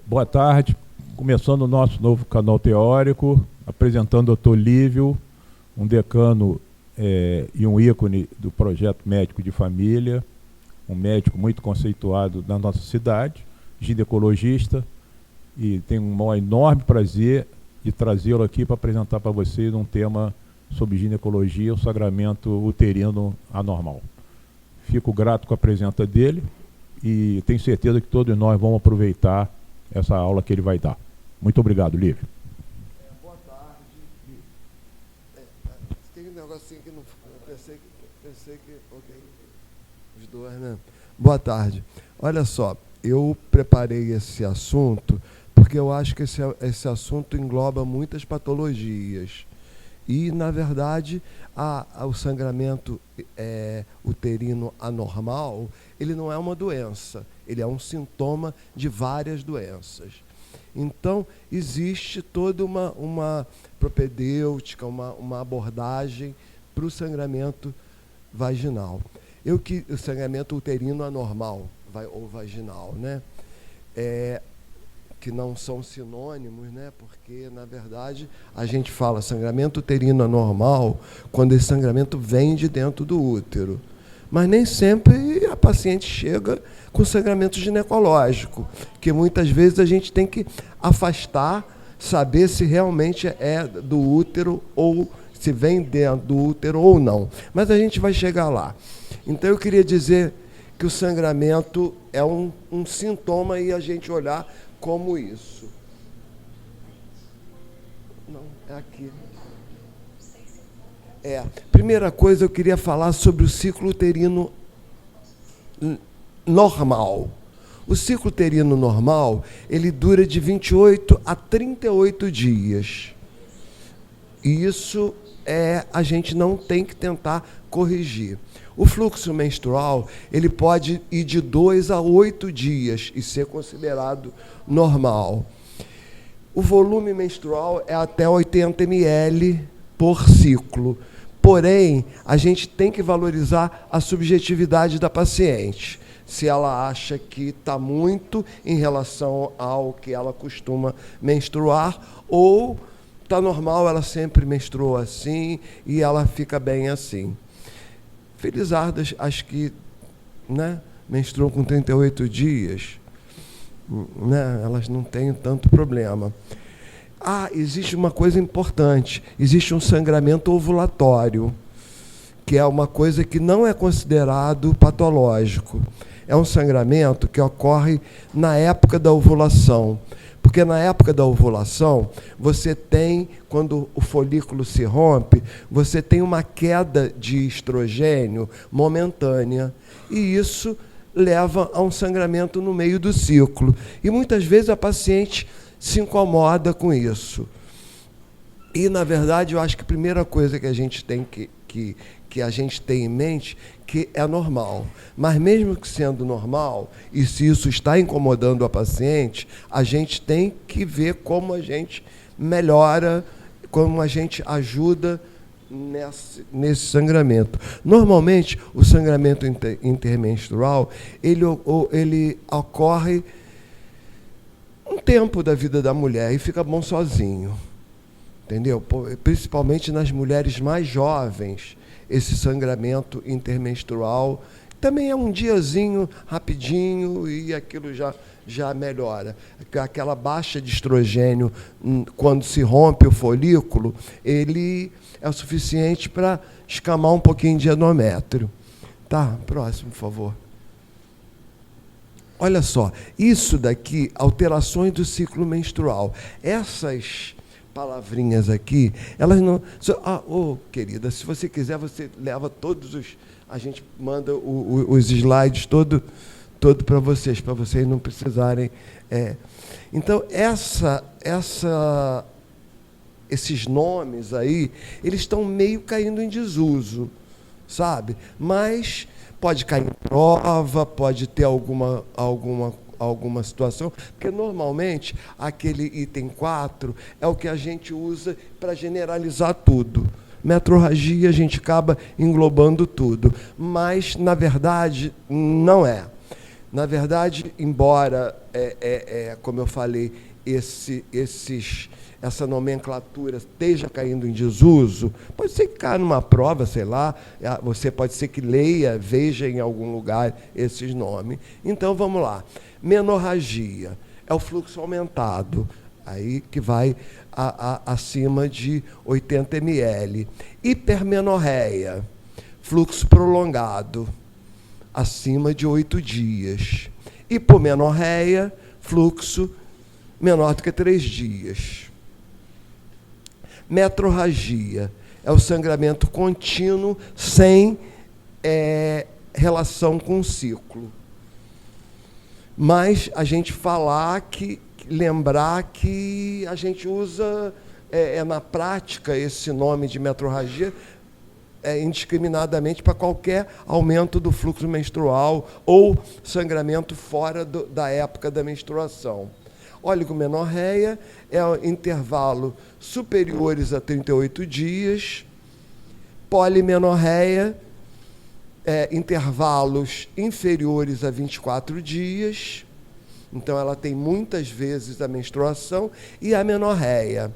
Boa tarde. Começando o nosso novo canal teórico, apresentando o Dr. Lívio, um decano e um ícone do projeto médico de família, um médico muito conceituado na nossa cidade, ginecologista, e tenho um enorme prazer de trazê-lo aqui para apresentar para vocês um tema sobre ginecologia, o sangramento uterino anormal. Fico grato com a presença dele e tenho certeza que todos nós vamos aproveitar essa aula que ele vai dar. Muito obrigado, Lívio. Boa tarde. Tem um negocinho que não... Pensei que... Ok. Os dois, né? Boa tarde. Olha só, eu preparei esse assunto porque eu acho que esse assunto engloba muitas patologias. E, na verdade, o sangramento uterino anormal, ele não é uma doença, ele é um sintoma de várias doenças. Então, existe toda uma propedêutica, uma abordagem para o sangramento vaginal. O sangramento uterino anormal, ou vaginal, né? Que não são sinônimos, né? Porque, na verdade, a gente fala sangramento uterino anormal quando esse sangramento vem de dentro do útero. Mas nem sempre a paciente chega com sangramento ginecológico, que muitas vezes a gente tem que afastar, saber se realmente é do útero ou se vem dentro do útero ou não. Mas a gente vai chegar lá. Então, eu queria dizer que o sangramento é um sintoma e a gente olhar como isso. Não, é aqui. Primeira coisa, eu queria falar sobre o ciclo uterino normal. O ciclo uterino normal, ele dura de 28 a 38 dias. E isso a gente não tem que tentar corrigir. O fluxo menstrual, ele pode ir de 2 a 8 dias e ser considerado normal. O volume menstrual é até 80 ml por ciclo. Porém, a gente tem que valorizar a subjetividade da paciente. Se ela acha que está muito em relação ao que ela costuma menstruar, ou está normal, ela sempre menstruou assim e ela fica bem assim. Felizardas, as que, né, menstruam com 38 dias, né, elas não têm tanto problema. Existe uma coisa importante, existe um sangramento ovulatório, que é uma coisa que não é considerado patológico. É um sangramento que ocorre na época da ovulação. Porque na época da ovulação, você tem, quando o folículo se rompe, você tem uma queda de estrogênio momentânea. E isso leva a um sangramento no meio do ciclo. E muitas vezes a paciente se incomoda com isso. E, na verdade, eu acho que a primeira coisa que a gente tem que a gente tem em mente que é normal. Mas mesmo que sendo normal, e se isso está incomodando a paciente, a gente tem que ver como a gente melhora, como a gente ajuda nesse sangramento. Normalmente, o sangramento intermenstrual, ele ocorre um tempo da vida da mulher e fica bom sozinho. Entendeu? Principalmente nas mulheres mais jovens, esse sangramento intermenstrual também é um diazinho rapidinho e aquilo já melhora. Aquela baixa de estrogênio, quando se rompe o folículo, ele é o suficiente para escamar um pouquinho de endométrio. Tá, próximo, por favor. Olha só, isso daqui, alterações do ciclo menstrual. Essas palavrinhas aqui, elas não... querida, se você quiser, você leva todos os... A gente manda os slides todo para vocês não precisarem... Então, esses nomes aí, eles estão meio caindo em desuso, sabe? Mas pode cair em prova, pode ter alguma situação, porque normalmente aquele item 4 é o que a gente usa para generalizar tudo. Metrorragia, a gente acaba englobando tudo, mas, na verdade, não é. Na verdade, embora, como eu falei, essa nomenclatura esteja caindo em desuso, pode ser que caia numa prova, sei lá, você pode ser que leia, veja em algum lugar esses nomes. Então, vamos lá. Menorragia é o fluxo aumentado, aí que vai acima de 80 ml. Hipermenorreia, fluxo prolongado, acima de 8 dias. Hipomenorreia, fluxo menor do que 3 dias. Metrorragia é o sangramento contínuo sem relação com o ciclo. Mas a gente lembrar que a gente usa na prática esse nome de metrorragia indiscriminadamente para qualquer aumento do fluxo menstrual ou sangramento fora da época da menstruação. Oligomenorreia é o intervalo superiores a 38 dias. Polimenorreia intervalos inferiores a 24 dias. Então, ela tem muitas vezes a menstruação. E a menorreia,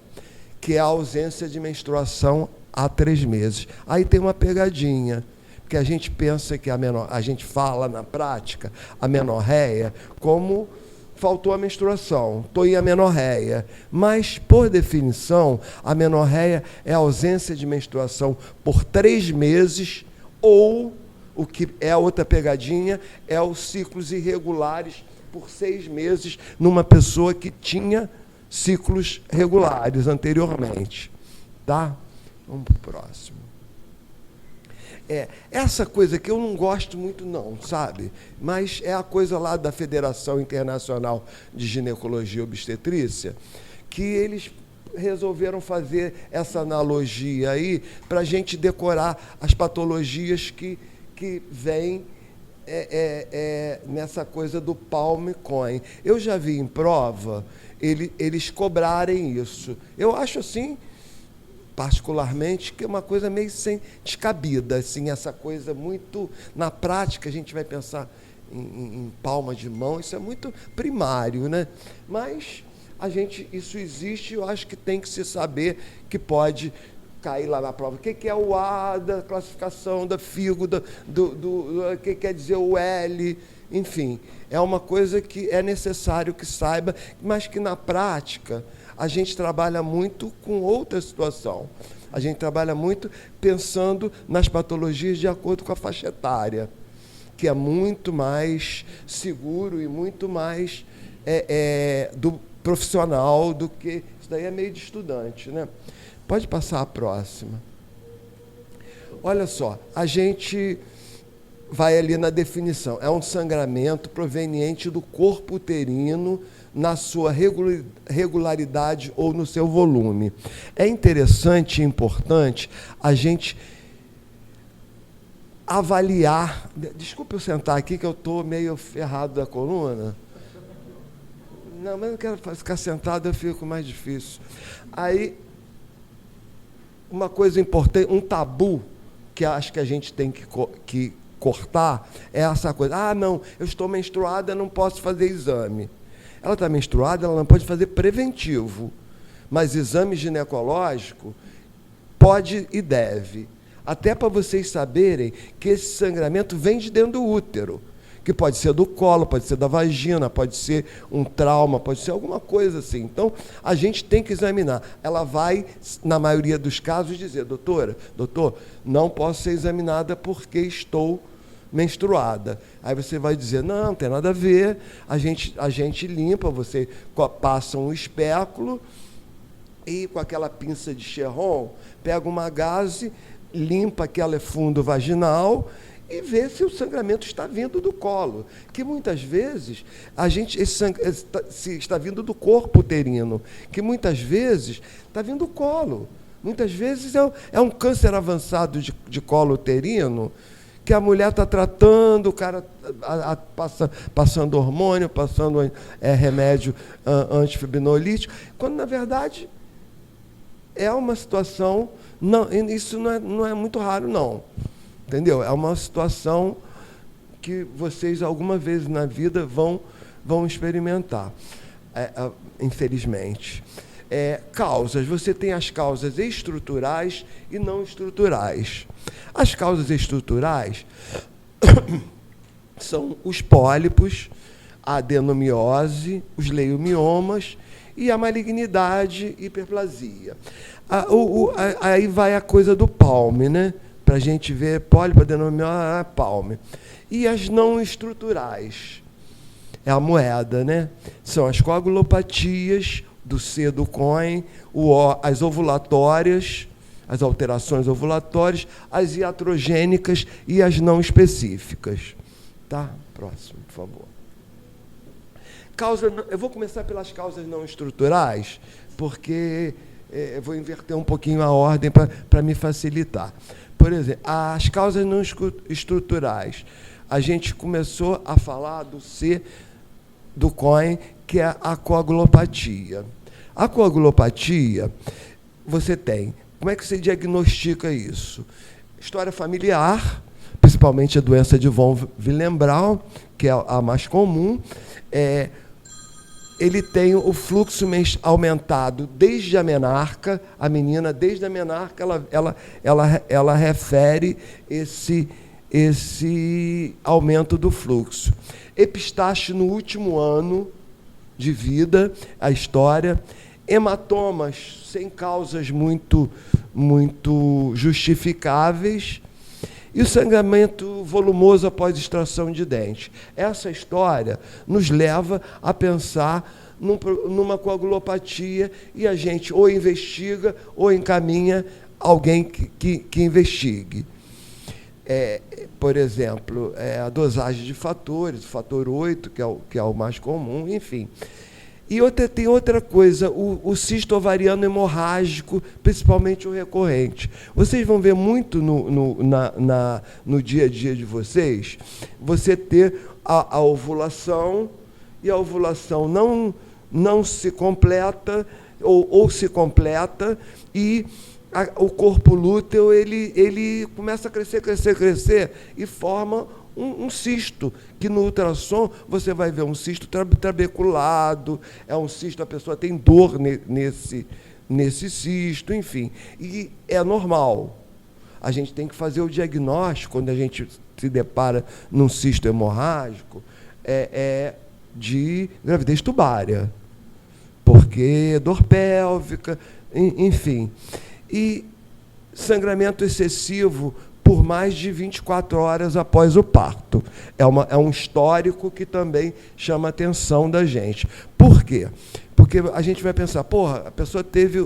que é a ausência de menstruação há 3 meses. Aí tem uma pegadinha, porque a gente pensa que a gente fala na prática a menorreia como faltou a menstruação, estou em amenorreia. Mas, por definição, a menorreia é a ausência de menstruação por 3 meses, ou, o que é a outra pegadinha, é os ciclos irregulares por 6 meses numa pessoa que tinha ciclos regulares anteriormente. Tá? Vamos para o próximo. Essa coisa que eu não gosto muito não, sabe? Mas é a coisa lá da Federação Internacional de Ginecologia e Obstetrícia, que eles resolveram fazer essa analogia aí para a gente decorar as patologias que vêm nessa coisa do palm coin. Eu já vi em prova eles cobrarem isso. Eu acho assim, particularmente, que é uma coisa meio sem descabida, assim, essa coisa muito... Na prática, a gente vai pensar em palma de mão, isso é muito primário, né? Mas isso existe, eu acho que tem que se saber que pode cair lá na prova. O que é o A da classificação da FIGO, o que quer dizer o L, enfim. É uma coisa que é necessário que saiba, mas que na prática a gente trabalha muito com outra situação. A gente trabalha muito pensando nas patologias de acordo com a faixa etária, que é muito mais seguro e muito mais do profissional do que... Isso daí é meio de estudante, né? Pode passar a próxima. Olha só, a gente vai ali na definição. É um sangramento proveniente do corpo uterino na sua regularidade ou no seu volume. É interessante e importante a gente avaliar... Desculpe eu sentar aqui, que eu estou meio ferrado da coluna. Não, mas eu não quero ficar sentado, eu fico mais difícil. Aí, uma coisa importante, um tabu que acho que a gente tem que cortar é essa coisa. Ah, não, eu estou menstruada, não posso fazer exame. Ela está menstruada, ela não pode fazer preventivo, mas exame ginecológico pode e deve. Até para vocês saberem que esse sangramento vem de dentro do útero, que pode ser do colo, pode ser da vagina, pode ser um trauma, pode ser alguma coisa assim. Então, a gente tem que examinar. Ela vai, na maioria dos casos, dizer, doutor, não posso ser examinada porque estou menstruada. Aí você vai dizer, não tem nada a ver, a gente limpa, você passa um espéculo e com aquela pinça de Cherron, pega uma gaze, limpa aquele fundo vaginal e vê se o sangramento está vindo do colo, que muitas vezes se está vindo do corpo uterino, que muitas vezes está vindo do colo. Muitas vezes é um câncer avançado de colo uterino, que a mulher está tratando, o cara passando hormônio, passando remédio antifibrinolítico, quando, na verdade, é uma situação... Não, isso não é muito raro, não. Entendeu? É uma situação que vocês alguma vez na vida vão experimentar, infelizmente. Causas. Você tem as causas estruturais e não estruturais. As causas estruturais são os pólipos, a adenomiose, os leiomiomas e a malignidade e hiperplasia. Aí vai a coisa do palme, né? Para a gente ver pólipo, adenomiose, palme. E as não estruturais. É a moeda, né? São as coagulopatias, do C do Cohen, as ovulatórias, as alterações ovulatórias, as iatrogênicas e as não específicas. Tá? Próximo, por favor. Eu vou começar pelas causas não estruturais, porque eu vou inverter um pouquinho a ordem para me facilitar. Por exemplo, as causas não estruturais. A gente começou a falar do C do Cohen, que é a coagulopatia. A coagulopatia, você tem. Como é que você diagnostica isso? História familiar, principalmente a doença de von Willebrand, que é a mais comum. Ele tem o fluxo aumentado desde a menarca. A menina, desde a menarca, ela refere esse aumento do fluxo. Epistaxe no último ano de vida, a história. Hematomas sem causas muito justificáveis. E o sangramento volumoso após extração de dente. Essa história nos leva a pensar numa coagulopatia e a gente ou investiga ou encaminha alguém que investigue. Por exemplo, a dosagem de fatores, o fator 8, que é o mais comum, enfim. E tem outra coisa, o cisto ovariano hemorrágico, principalmente o recorrente. Vocês vão ver muito no dia a dia de vocês, você ter a ovulação, e a ovulação não se completa, ou se completa, e o corpo lúteo ele começa a crescer, e forma um cisto, que no ultrassom você vai ver um cisto trabeculado, é um cisto, a pessoa tem dor nesse cisto, enfim. E é normal. A gente tem que fazer o diagnóstico, quando a gente se depara num cisto hemorrágico, de gravidez tubária, porque dor pélvica, enfim. E sangramento excessivo por mais de 24 horas após o parto. É um histórico que também chama a atenção da gente. Por quê? Porque a gente vai pensar, a pessoa teve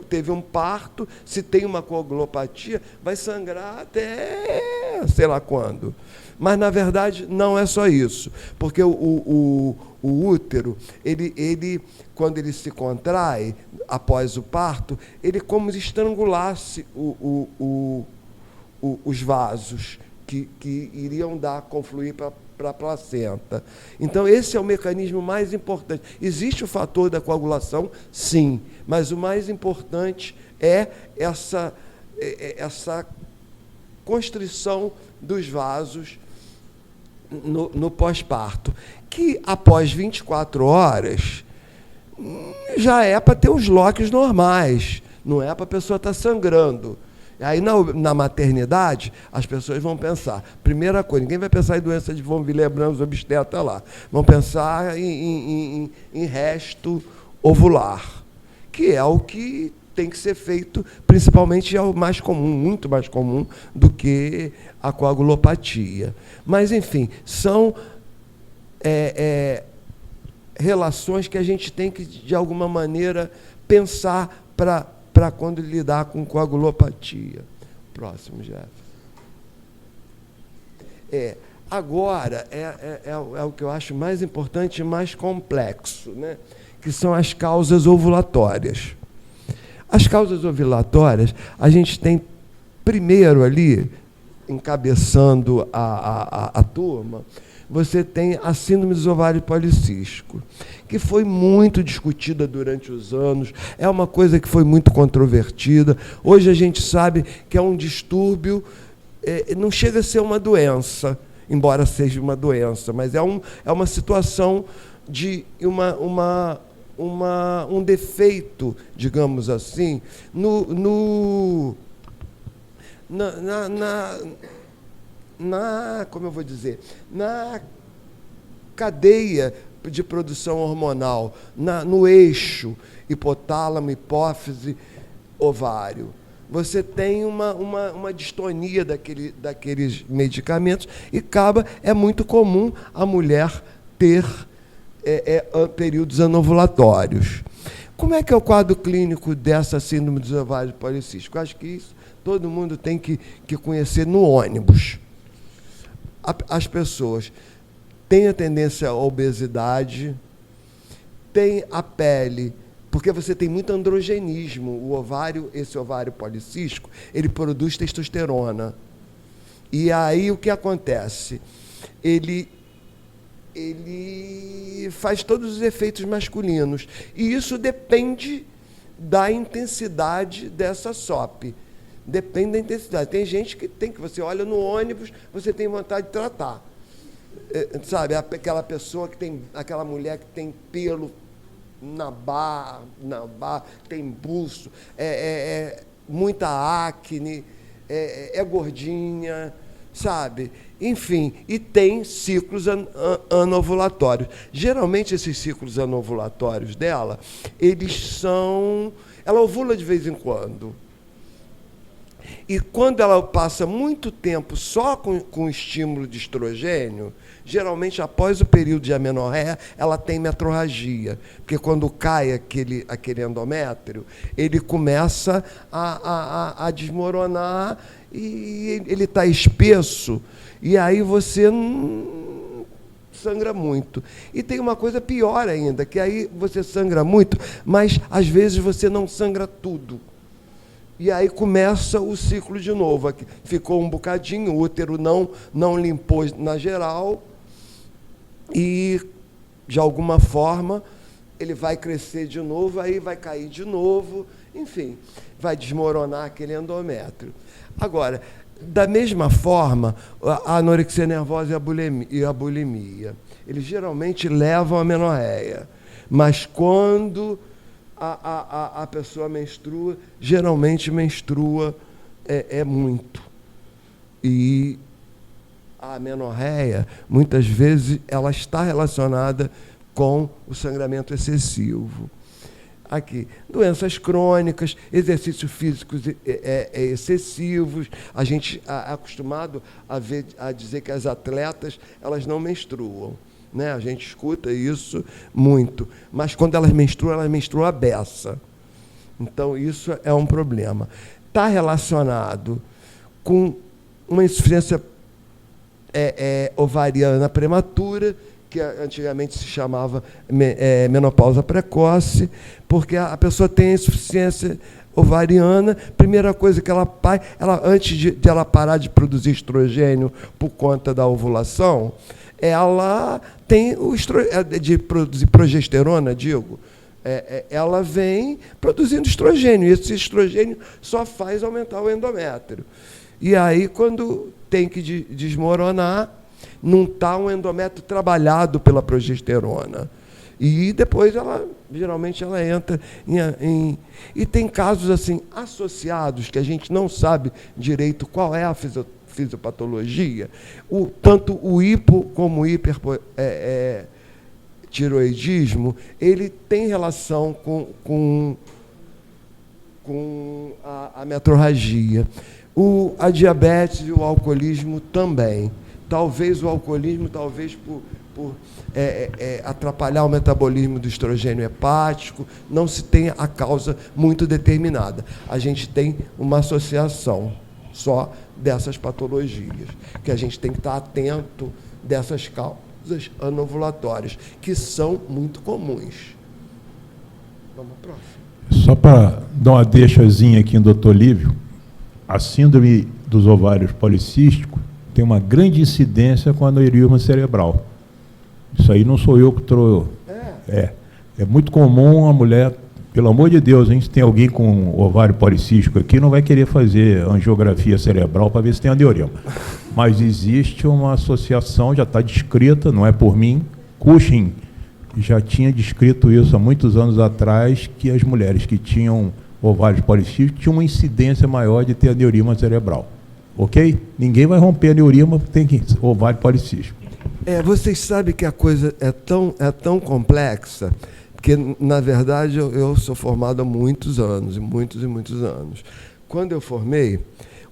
teve um parto, se tem uma coagulopatia, vai sangrar até sei lá quando. Mas, na verdade, não é só isso. Porque o útero, ele, quando ele se contrai após o parto, ele como se estrangulasse os vasos que iriam confluir para a placenta. Então, esse é o mecanismo mais importante. Existe o fator da coagulação, sim, mas o mais importante é essa constrição dos vasos no pós-parto, que após 24 horas já é para ter os locos normais, não é para a pessoa estar sangrando. Aí, na maternidade, as pessoas vão pensar, primeira coisa, ninguém vai pensar em doença de von Willebrand, os obstetras lá, vão pensar em resto ovular, que é o que tem que ser feito, principalmente é o mais comum, muito mais comum do que a coagulopatia. Mas, enfim, são relações que a gente tem que, de alguma maneira, pensar para quando lidar com coagulopatia. Próximo, Jefferson. Agora, é o que eu acho mais importante e mais complexo, né? Que são as causas ovulatórias. As causas ovulatórias, a gente tem, primeiro ali, encabeçando a turma, você tem a síndrome dos ovários policísticos, que foi muito discutida durante os anos, é uma coisa que foi muito controvertida. Hoje a gente sabe que é um distúrbio não chega a ser uma doença, embora seja uma doença, mas é uma situação de um defeito, digamos assim, como eu vou dizer, na cadeia de produção hormonal, no eixo hipotálamo, hipófise, ovário. Você tem uma distonia daqueles medicamentos e é muito comum a mulher ter períodos anovulatórios. Como é que é o quadro clínico dessa síndrome dos ovários policísticos? Acho que isso todo mundo tem que conhecer no ônibus. As pessoas têm a tendência à obesidade, têm a pele, porque você tem muito androgenismo. O ovário, esse ovário policístico, ele produz testosterona. E aí o que acontece? Ele faz todos os efeitos masculinos. E isso depende da intensidade dessa SOP. Depende da intensidade. Tem gente que você olha no ônibus, você tem vontade de tratar. Sabe, aquela pessoa aquela mulher que tem pelo na barra, tem buço, muita acne, é gordinha, sabe? Enfim, e tem ciclos anovulatórios. Geralmente, esses ciclos anovulatórios dela, ela ovula de vez em quando. E quando ela passa muito tempo só com estímulo de estrogênio, geralmente após o período de amenorreia, ela tem metrorragia. Porque quando cai aquele endométrio, ele começa a desmoronar e ele está espesso, e aí você sangra muito. E tem uma coisa pior ainda, que aí você sangra muito, mas às vezes você não sangra tudo. E aí começa o ciclo de novo. Aqui ficou um bocadinho, o útero não limpou na geral, e, de alguma forma, ele vai crescer de novo, aí vai cair de novo, enfim, vai desmoronar aquele endométrio. Agora, da mesma forma, a anorexia nervosa e a bulimia, eles geralmente levam à amenorreia, mas quando a pessoa menstrua, geralmente menstrua muito. E a amenorreia, muitas vezes, ela está relacionada com o sangramento excessivo. Aqui, doenças crônicas, exercícios físicos excessivos. A gente é acostumado a dizer que as atletas, elas não menstruam, né? A gente escuta isso muito, mas quando elas menstruam a beça. Então, isso é um problema. Está relacionado com uma insuficiência ovariana prematura, que antigamente se chamava menopausa precoce, porque a pessoa tem insuficiência ovariana. Primeira coisa que ela faz, antes de ela parar de produzir estrogênio por conta da ovulação, ela tem de produzir progesterona, ela vem produzindo estrogênio, e esse estrogênio só faz aumentar o endométrio. E aí, quando tem que desmoronar, não está um endométrio trabalhado pela progesterona. E depois, geralmente, ela entra E tem casos assim associados, que a gente não sabe direito qual é a fisiopatologia. Tanto o hipo como o hipertiroidismo, ele tem relação com a metrorragia. A diabetes e o alcoolismo também. Talvez o alcoolismo, por atrapalhar o metabolismo do estrogênio hepático, não se tem a causa muito determinada. A gente tem uma associação só dessas patologias, que a gente tem que estar atento dessas causas anovulatórias, que são muito comuns. Vamos ao próximo. Só para dar uma deixazinha aqui, doutor Lívio, a síndrome dos ovários policísticos tem uma grande incidência com aneurisma cerebral. Isso aí não sou eu que trouxe. É muito comum a mulher Pelo amor de Deus, hein? Se tem alguém com ovário policístico aqui, não vai querer fazer angiografia cerebral para ver se tem aneurisma. Mas existe uma associação, já está descrita, não é por mim, Cushing já tinha descrito isso há muitos anos atrás, que as mulheres que tinham ovários policísticos tinham uma incidência maior de ter aneurisma cerebral. Ok? Ninguém vai romper aneurisma porque tem ovário policístico. Vocês sabem que a coisa é tão complexa, porque, na verdade, eu sou formado há muitos anos, muitos e muitos anos. Quando eu formei,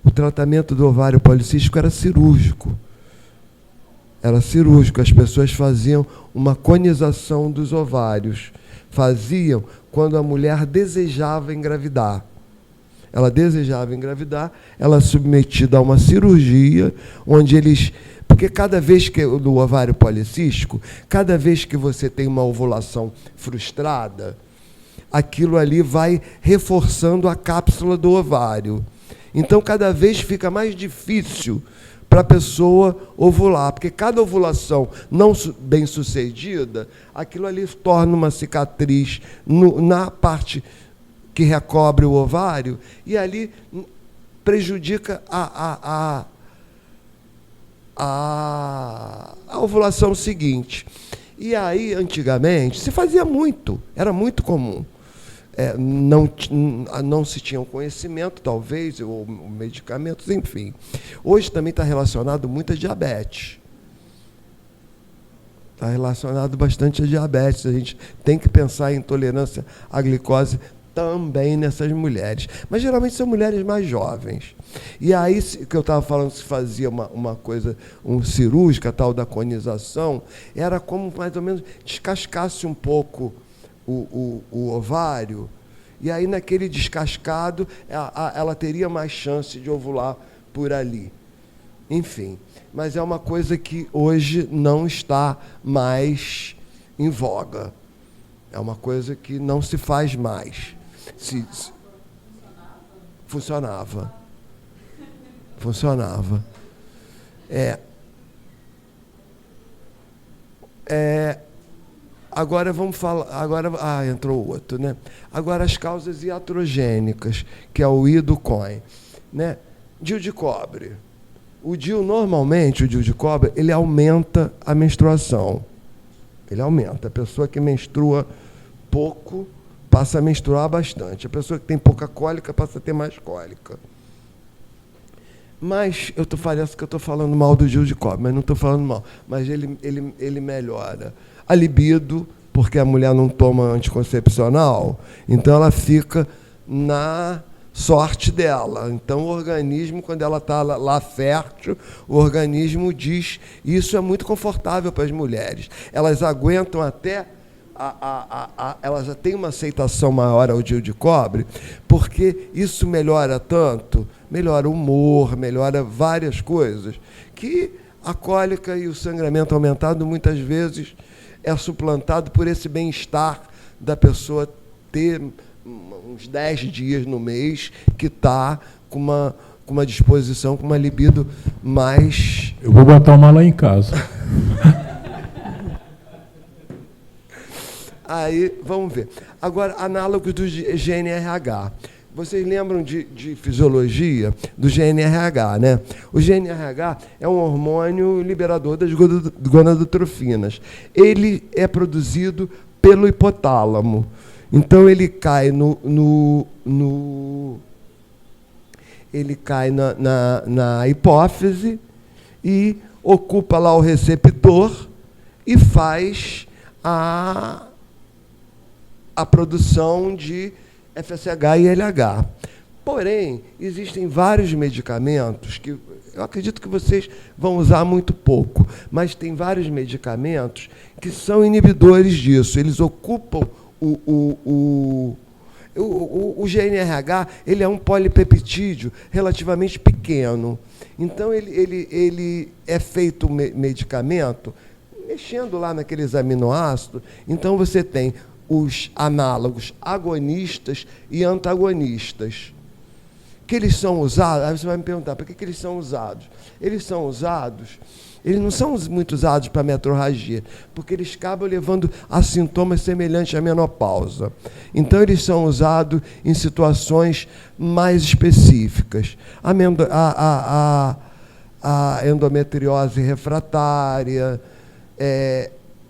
o tratamento do ovário policístico era cirúrgico. Era cirúrgico, as pessoas faziam uma conização dos ovários. Faziam quando a mulher desejava engravidar. Ela desejava engravidar, ela é submetida a uma cirurgia, onde eles... Porque cada vez que, do ovário policístico, cada vez que você tem uma ovulação frustrada, aquilo ali vai reforçando a cápsula do ovário. Então, cada vez fica mais difícil para a pessoa ovular, porque cada ovulação não bem sucedida, aquilo ali torna uma cicatriz na parte que recobre o ovário, e ali prejudica a ovulação seguinte. E aí, antigamente, se fazia muito, era muito comum. Não se tinha conhecimento, talvez, ou medicamentos, enfim. Hoje também está relacionado muito a diabetes. Está relacionado bastante a diabetes. A gente tem que pensar em intolerância à glicose também nessas mulheres. Mas geralmente são mulheres mais jovens. E aí, que eu estava falando, se fazia uma coisa cirúrgica, tal da conização, era como mais ou menos descascasse um pouco o ovário, e aí naquele descascado ela teria mais chance de ovular por ali. Enfim, mas é uma coisa que hoje não está mais em voga. É uma coisa que não se faz mais. Funcionava. Agora vamos falar. Entrou outro, né? Agora as causas iatrogênicas, que é o I do COIN, né? DIU de cobre. O DIU de cobre, ele aumenta a menstruação. Ele aumenta. A pessoa que menstrua pouco passa a menstruar bastante. A pessoa que tem pouca cólica passa a ter mais cólica. Mas parece que eu estou falando mal do DIU de cobre, mas não estou falando mal. Mas ele melhora a libido, porque a mulher não toma anticoncepcional, então ela fica na sorte dela. Então o organismo, quando ela está lá fértil, o organismo diz, e isso é muito confortável para as mulheres. Elas aguentam até, elas já têm uma aceitação maior ao DIU de cobre, porque isso melhora tanto, melhora o humor, melhora várias coisas, que a cólica e o sangramento aumentado muitas vezes é suplantado por esse bem-estar da pessoa ter uns 10 dias no mês que está com uma disposição, com uma libido mais... Eu vou botar uma lá em casa. Aí, vamos ver. Agora, análogos do GNRH. Vocês lembram de fisiologia do GNRH, né? O GNRH é um hormônio liberador das gonadotrofinas. Ele é produzido pelo hipotálamo. Então, ele cai ele cai na hipófise e ocupa lá o receptor e faz a produção de FSH e LH. Porém, existem vários medicamentos que eu acredito que vocês vão usar muito pouco, mas tem vários medicamentos que são inibidores disso. Eles ocupam o GNRH, ele é um polipeptídeo relativamente pequeno. Então, ele é feito medicamento mexendo lá naqueles aminoácidos. Então, você tem os análogos agonistas e antagonistas. O que eles são usados? Aí você vai me perguntar, por que eles são usados? Eles são usados, eles não são muito usados para metrorragia, porque eles acabam levando a sintomas semelhantes à menopausa. Então, eles são usados em situações mais específicas. A endometriose refratária,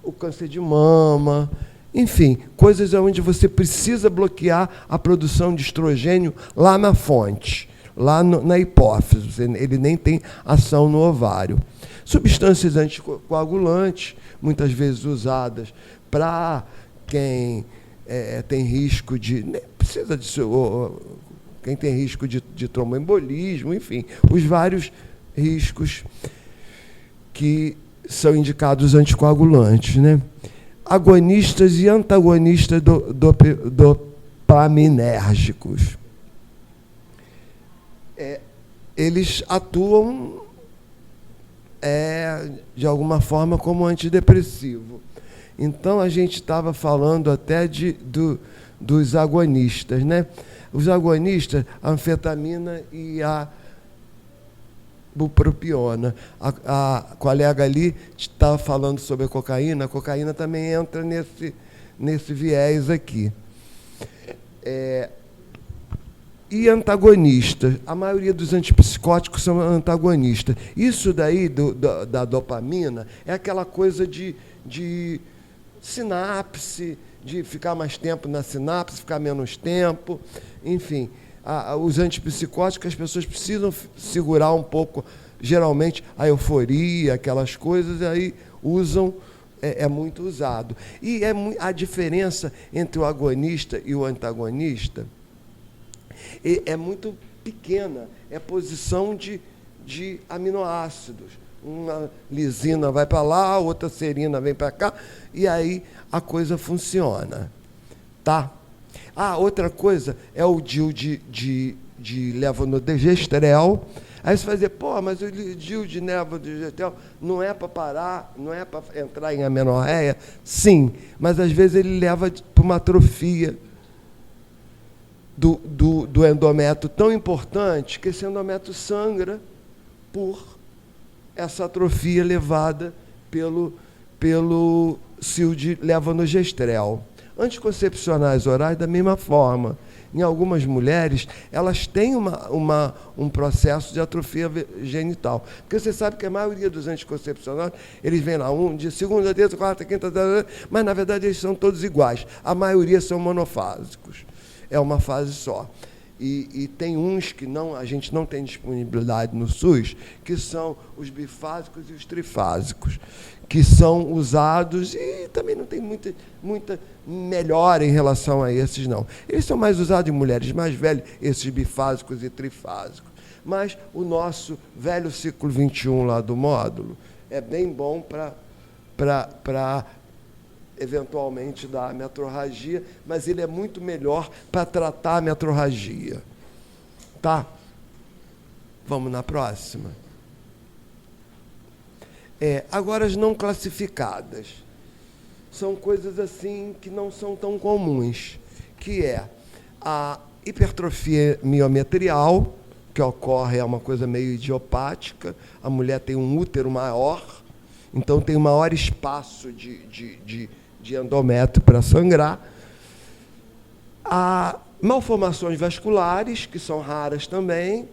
o câncer de mama, enfim, coisas onde você precisa bloquear a produção de estrogênio lá na fonte, lá na hipófise, ele nem tem ação no ovário. Substâncias anticoagulantes, muitas vezes usadas para quem tem risco de... Nem precisa de... Quem tem risco de tromboembolismo, enfim, os vários riscos que são indicados anticoagulantes, né? Agonistas e antagonistas dopaminérgicos. Eles atuam, de alguma forma, como antidepressivo. Então, a gente estava falando até dos agonistas, né? Os agonistas, a anfetamina e a bupropiona. A colega ali estava falando sobre a cocaína também entra nesse viés aqui. E antagonistas, a maioria dos antipsicóticos são antagonistas. Isso daí da dopamina é aquela coisa de sinapse, de ficar mais tempo na sinapse, ficar menos tempo, enfim. Os antipsicóticos, as pessoas precisam segurar um pouco, geralmente, a euforia, aquelas coisas, e aí usam, é muito usado. E a diferença entre o agonista e o antagonista é muito pequena, é a posição de aminoácidos. Uma lisina vai para lá, outra serina vem para cá, e aí a coisa funciona. Tá? Outra coisa é o DIU de levonorgestrel. Aí você vai dizer, mas o DIU de levonorgestrel não é para parar, não é para entrar em amenorreia? Sim, mas às vezes ele leva para uma atrofia do endométrio tão importante que esse endométrio sangra por essa atrofia levada pelo CIO de levonorgestrel. Anticoncepcionais orais, da mesma forma. Em algumas mulheres, elas têm um processo de atrofia genital. Porque você sabe que a maioria dos anticoncepcionais, eles vêm lá, de segunda, terça, quarta, quinta, mas, na verdade, eles são todos iguais. A maioria são monofásicos. É uma fase só. E tem uns que a gente não tem disponibilidade no SUS, que são os bifásicos e os trifásicos, que são usados e também não tem muita melhora em relação a esses, não. Eles são mais usados em mulheres mais velhas, esses bifásicos e trifásicos. Mas o nosso velho ciclo 21 lá do módulo é bem bom para eventualmente dar metrorragia, mas ele é muito melhor para tratar a metrorragia. Tá? Vamos na próxima. Agora, as não classificadas. São coisas assim que não são tão comuns, que é a hipertrofia miometrial, que ocorre, é uma coisa meio idiopática, a mulher tem um útero maior, então tem um maior espaço de endométrio para sangrar. Há malformações vasculares, que são raras também,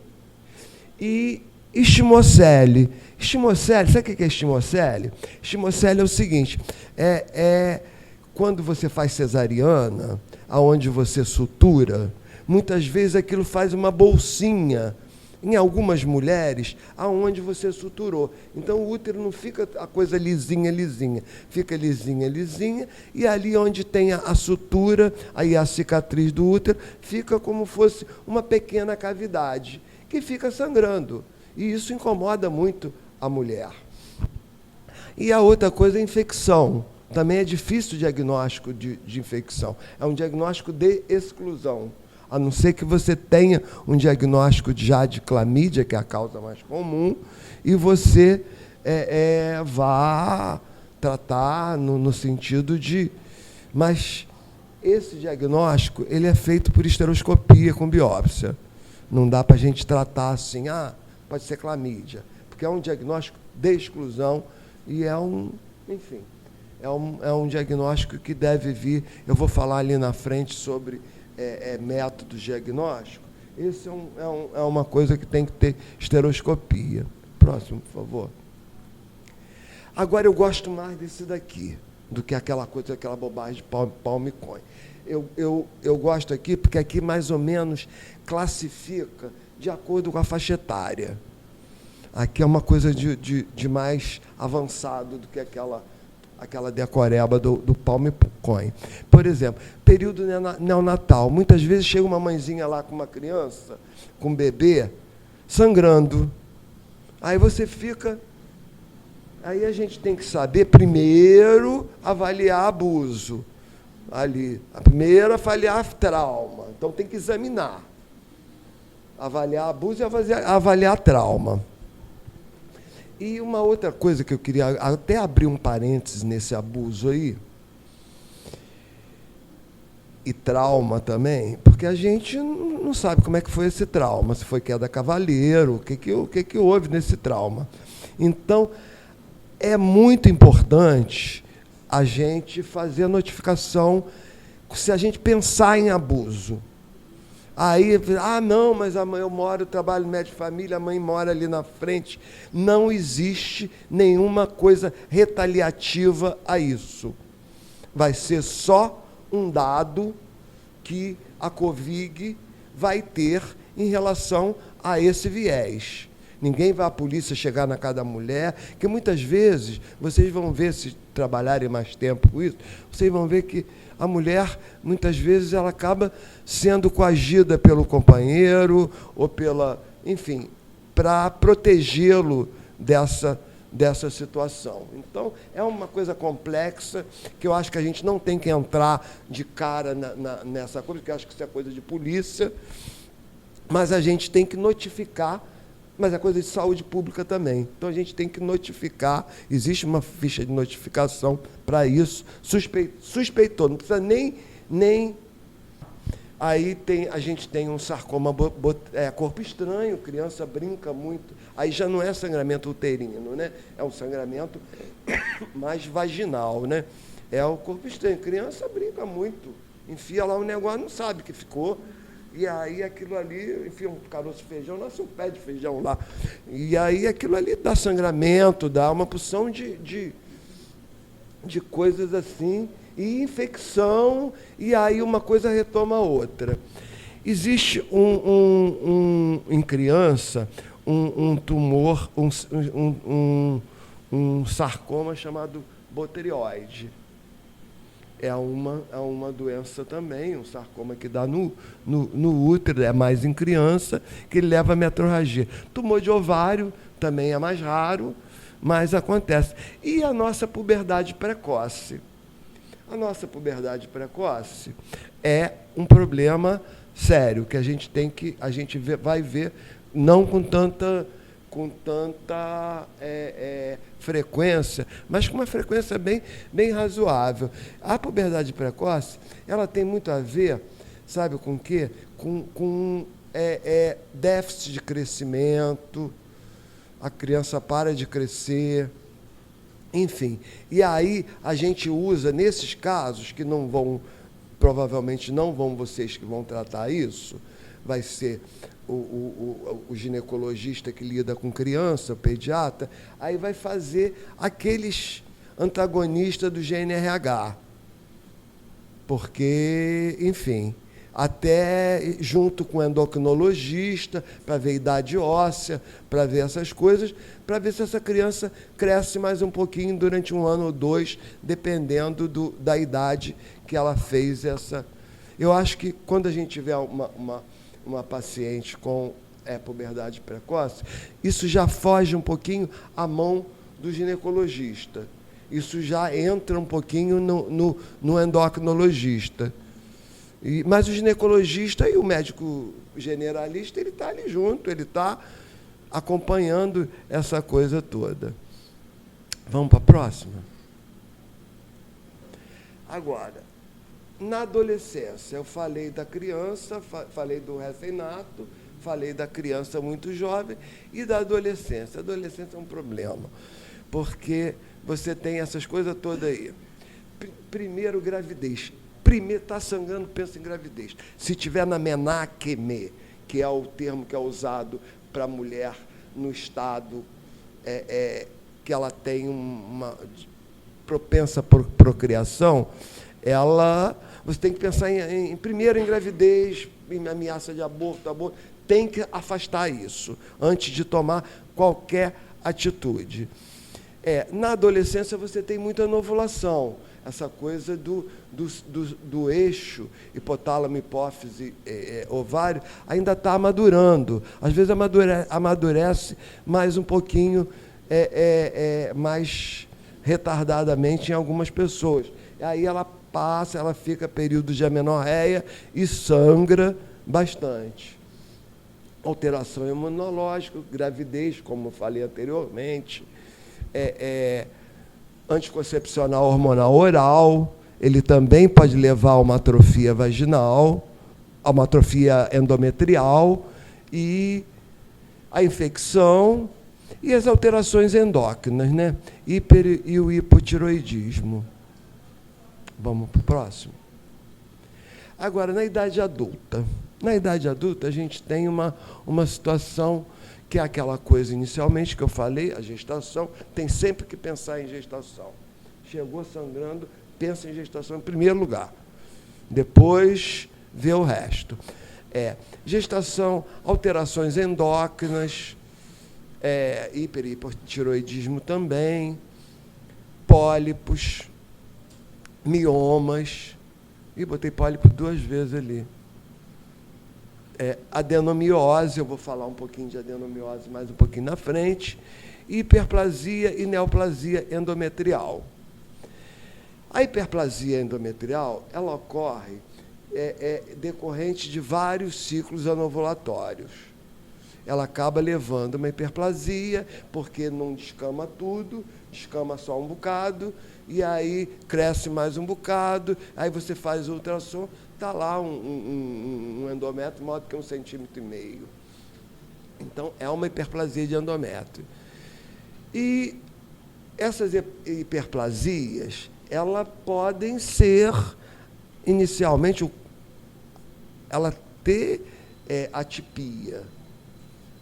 e estimocele. Estimocele, sabe o que é estimocele? Estimocele é o seguinte, quando você faz cesariana, aonde você sutura, muitas vezes aquilo faz uma bolsinha, em algumas mulheres, aonde você suturou. Então, o útero não fica a coisa lisinha, fica lisinha, e ali onde tem a sutura, aí a cicatriz do útero, fica como fosse uma pequena cavidade, que fica sangrando. E isso incomoda muito a mulher. E a outra coisa é a infecção. Também é difícil o diagnóstico de infecção. É um diagnóstico de exclusão. A não ser que você tenha um diagnóstico já de clamídia, que é a causa mais comum, e você vá tratar no sentido de... Mas esse diagnóstico ele é feito por esteroscopia com biópsia. Não dá para a gente tratar assim, pode ser clamídia, porque é um diagnóstico de exclusão e enfim, é um diagnóstico que deve vir. Eu vou falar ali na frente sobre métodos diagnósticos. Esse é uma coisa que tem que ter esteroscopia. Próximo, por favor. Agora, eu gosto mais desse daqui do que aquela bobagem de Palme-Coin. Eu gosto aqui porque aqui mais ou menos classifica de acordo com a faixa etária. Aqui é uma coisa de mais avançado do que aquela decoreba do Palme-Coin. Por exemplo, período neonatal. Muitas vezes chega uma mãezinha lá com uma criança, com um bebê, sangrando. Aí você fica... Aí a gente tem que saber, primeiro, avaliar abuso. Ali. Primeiro, avaliar trauma. Então, tem que examinar. Avaliar abuso e avaliar trauma. E uma outra coisa que eu queria até abrir um parênteses nesse abuso aí, e trauma também, porque a gente não sabe como é que foi esse trauma, se foi queda cavaleiro, o que houve nesse trauma. Então, é muito importante a gente fazer a notificação se a gente pensar em abuso. Aí, não, mas eu trabalho no médico de família, a mãe mora ali na frente. Não existe nenhuma coisa retaliativa a isso. Vai ser só um dado que a Covig vai ter em relação a esse viés. Ninguém vai à polícia chegar na casa da mulher, que muitas vezes, vocês vão ver, se trabalharem mais tempo com isso, vocês vão ver que a mulher, muitas vezes, ela acaba sendo coagida pelo companheiro, ou enfim, para protegê-lo dessa situação. Então, é uma coisa complexa, que eu acho que a gente não tem que entrar de cara nessa coisa, porque eu acho que isso é coisa de polícia, mas a gente tem que notificar. Mas é coisa de saúde pública também. Então, a gente tem que notificar, existe uma ficha de notificação para isso. Suspeitou, não precisa nem... Aí a gente tem um sarcoma corpo estranho, criança brinca muito. Aí já não é sangramento uterino, né? É um sangramento mais vaginal, né? É o corpo estranho. Criança brinca muito, enfia lá um negócio, não sabe que ficou. E aí aquilo ali, enfim, um caroço de feijão, nasce um pé de feijão lá. E aí aquilo ali dá sangramento, dá uma porção de coisas assim, e infecção, e aí uma coisa retoma a outra. Existe em criança um tumor, um sarcoma chamado boterioide. É uma doença também, um sarcoma que dá no útero, é mais em criança, que leva a metrorragia. Tumor de ovário também é mais raro, mas acontece. E a nossa puberdade precoce? A nossa puberdade precoce é um problema sério, que a gente vai ver, não com tanta frequência, mas com uma frequência bem razoável. A puberdade precoce, ela tem muito a ver, sabe com o quê? Com déficit de crescimento, a criança para de crescer, enfim. E aí a gente usa, nesses casos, que provavelmente não vão vocês que vão tratar isso, vai ser o ginecologista que lida com criança, o pediatra, aí vai fazer aqueles antagonistas do GNRH. Porque, enfim, até junto com o endocrinologista, para ver a idade óssea, para ver essas coisas, para ver se essa criança cresce mais um pouquinho durante 1 ano ou 2, dependendo da idade que ela fez essa... Eu acho que quando a gente tiver uma paciente com puberdade precoce, isso já foge um pouquinho à mão do ginecologista. Isso já entra um pouquinho no endocrinologista. Mas o ginecologista e o médico generalista, ele está ali junto, ele está acompanhando essa coisa toda. Vamos para a próxima? Agora, na adolescência, eu falei da criança, falei do recém-nato, falei da criança muito jovem e da adolescência. A adolescência é um problema, porque você tem essas coisas todas aí. Primeiro, gravidez. Primeiro, está sangrando, pensa em gravidez. Se tiver na menacme, que é o termo que é usado para a mulher no estado que ela tem uma propensa por procriação, você tem que pensar primeiro em gravidez, em ameaça de aborto, tem que afastar isso antes de tomar qualquer atitude. Na adolescência você tem muita anovulação, essa coisa do eixo hipotálamo, hipófise, ovário, ainda está amadurando. Às vezes amadurece mais um pouquinho, mais retardadamente em algumas pessoas. Aí ela fica período de amenorreia e sangra bastante. Alteração imunológica, gravidez, como falei anteriormente, anticoncepcional hormonal oral, ele também pode levar a uma atrofia vaginal, a uma atrofia endometrial, e a infecção e as alterações endócrinas, né? E o hipotiroidismo. Vamos para o próximo. Agora, na idade adulta. Na idade adulta, a gente tem uma situação que é aquela coisa inicialmente que eu falei, a gestação, tem sempre que pensar em gestação. Chegou sangrando, pensa em gestação em primeiro lugar. Depois, vê o resto. Gestação, alterações endócrinas, hipotiroidismo também, pólipos, miomas, e botei pólipo 2 vezes ali. Adenomiose, eu vou falar um pouquinho de adenomiose mais um pouquinho na frente, hiperplasia e neoplasia endometrial. A hiperplasia endometrial, ela ocorre decorrente de vários ciclos anovulatórios. Ela acaba levando uma hiperplasia, porque não descama tudo, descama só um bocado, e aí cresce mais um bocado, aí você faz o ultrassom, está lá um endométrio maior do que 1,5 cm. Então, é uma hiperplasia de endométrio. E essas hiperplasias, elas podem ser, inicialmente, ela ter atipia.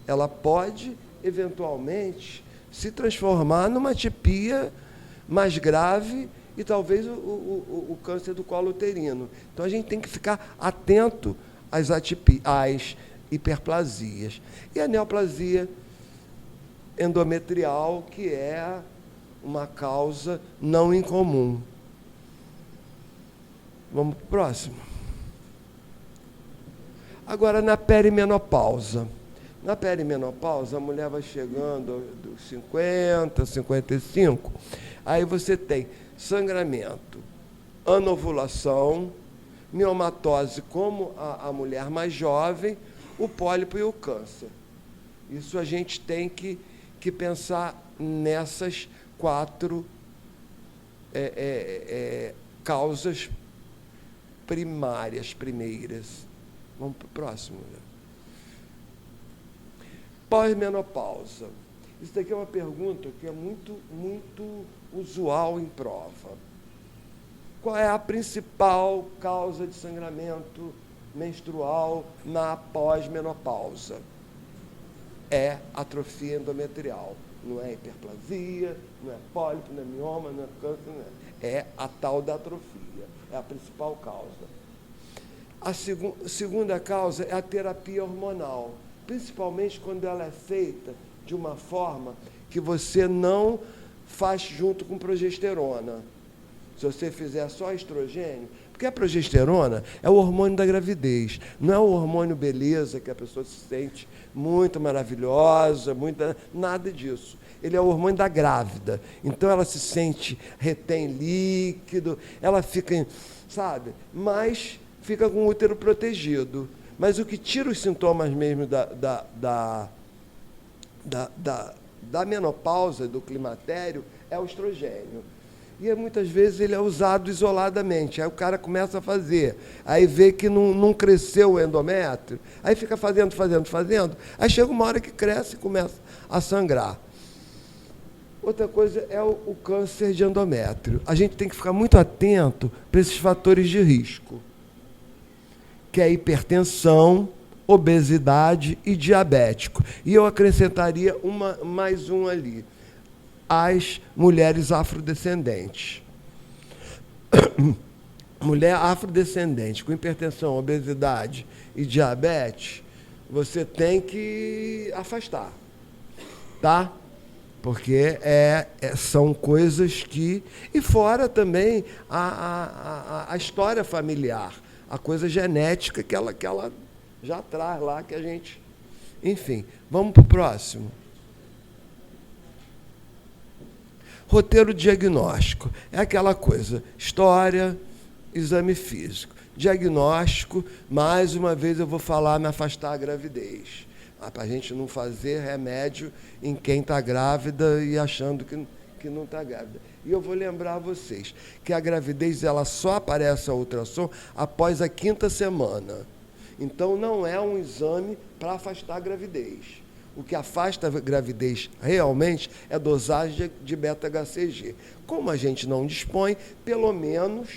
Ela pode, eventualmente, se transformar numa atipia mais grave e talvez o câncer do colo uterino. Então, a gente tem que ficar atento às hiperplasias. E a neoplasia endometrial, que é uma causa não incomum. Vamos para o próximo. Agora, na perimenopausa. Na perimenopausa, a mulher vai chegando dos 50, 55, aí você tem sangramento, anovulação, miomatose, como a mulher mais jovem, o pólipo e o câncer. Isso a gente tem que pensar nessas 4 causas primeiras. Vamos para o próximo. Pós-menopausa. Isso daqui é uma pergunta que é muito, muito usual em prova. Qual é a principal causa de sangramento menstrual na pós-menopausa? É atrofia endometrial. Não é hiperplasia, não é pólipo, não é mioma, não é câncer, não é. É a tal da atrofia. É a principal causa. A segunda causa é a terapia hormonal, principalmente quando ela é feita de uma forma que você não faz junto com progesterona. Se você fizer só estrogênio, porque a progesterona é o hormônio da gravidez, não é o hormônio beleza, que a pessoa se sente muito maravilhosa, nada disso. Ele é o hormônio da grávida. Então ela se sente, retém líquido, ela fica, sabe, mas fica com o útero protegido. Mas o que tira os sintomas mesmo da menopausa, do climatério, é o estrogênio. E muitas vezes ele é usado isoladamente. Aí o cara começa a fazer, aí vê que não cresceu o endométrio, aí fica fazendo. Aí chega uma hora que cresce e começa a sangrar. Outra coisa é o câncer de endométrio. A gente tem que ficar muito atento para esses fatores de risco, que é a hipertensão, obesidade e diabético. E eu acrescentaria mais um ali. As mulheres afrodescendentes. Mulher afrodescendente com hipertensão, obesidade e diabetes, você tem que afastar, tá? Porque são coisas que... E fora também a história familiar, a coisa genética que ela já traz lá, que a gente... Enfim, vamos para o próximo. Roteiro diagnóstico. É aquela coisa, história, exame físico. Diagnóstico, mais uma vez eu vou falar, me afastar a gravidez. Para a gente não fazer remédio em quem está grávida e achando que não está grávida. E eu vou lembrar vocês que a gravidez ela só aparece a ultrassom após a 5ª semana. Então, não é um exame para afastar a gravidez. O que afasta a gravidez realmente é dosagem de beta-HCG. Como a gente não dispõe, pelo menos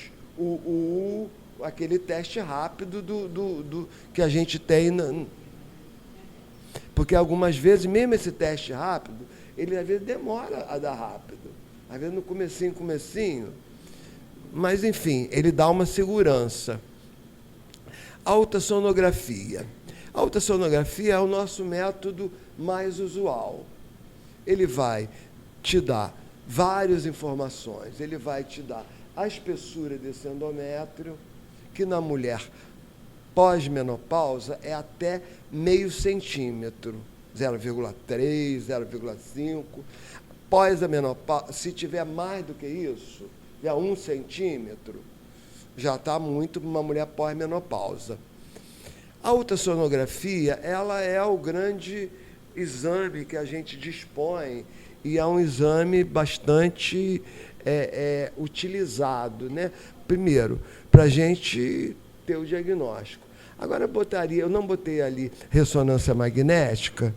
aquele teste rápido do que a gente tem. Porque algumas vezes, mesmo esse teste rápido, ele às vezes demora a dar rápido. Às vezes no comecinho. Mas, enfim, ele dá uma segurança. A ultrassonografia. A ultrassonografia é o nosso método mais usual. Ele vai te dar várias informações. Ele vai te dar a espessura desse endométrio, que na mulher pós-menopausa é até meio centímetro, 0,3, 0,5. Pós a menopausa, se tiver mais do que isso, já 1 centímetro, já está muito para uma mulher pós-menopausa. A ultrassonografia, ela é o grande exame que a gente dispõe e é um exame bastante utilizado, né? Primeiro, para a gente ter o diagnóstico. Agora, eu não botei ali ressonância magnética,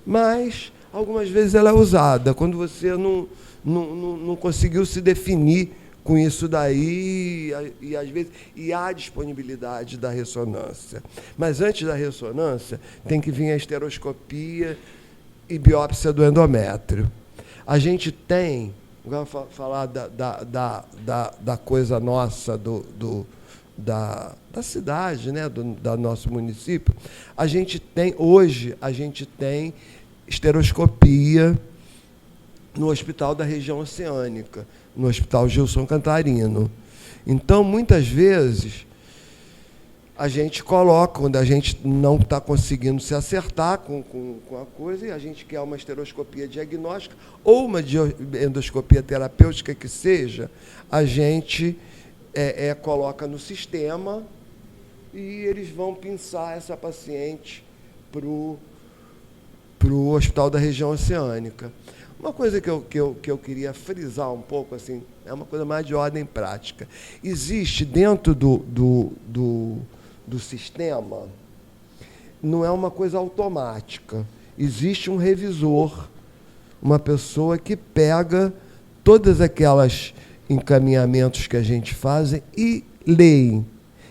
mas algumas vezes ela é usada, quando você não conseguiu se definir com isso daí, e às vezes há disponibilidade da ressonância. Mas antes da ressonância, tem que vir a esteroscopia e biópsia do endométrio. A gente tem, vamos falar da coisa nossa, da cidade, né, do nosso município, hoje a gente tem esteroscopia no Hospital da Região Oceânica, no Hospital Gilson Cantarino. Então, muitas vezes, a gente coloca, quando a gente não está conseguindo se acertar com a coisa, e a gente quer uma esteroscopia diagnóstica ou uma endoscopia terapêutica que seja, a gente coloca no sistema e eles vão pinçar essa paciente para o Hospital da Região Oceânica. Uma coisa que eu queria frisar um pouco, assim, é uma coisa mais de ordem prática. Existe dentro do sistema, não é uma coisa automática. Existe um revisor, uma pessoa que pega todas aquelas encaminhamentos que a gente faz e lê.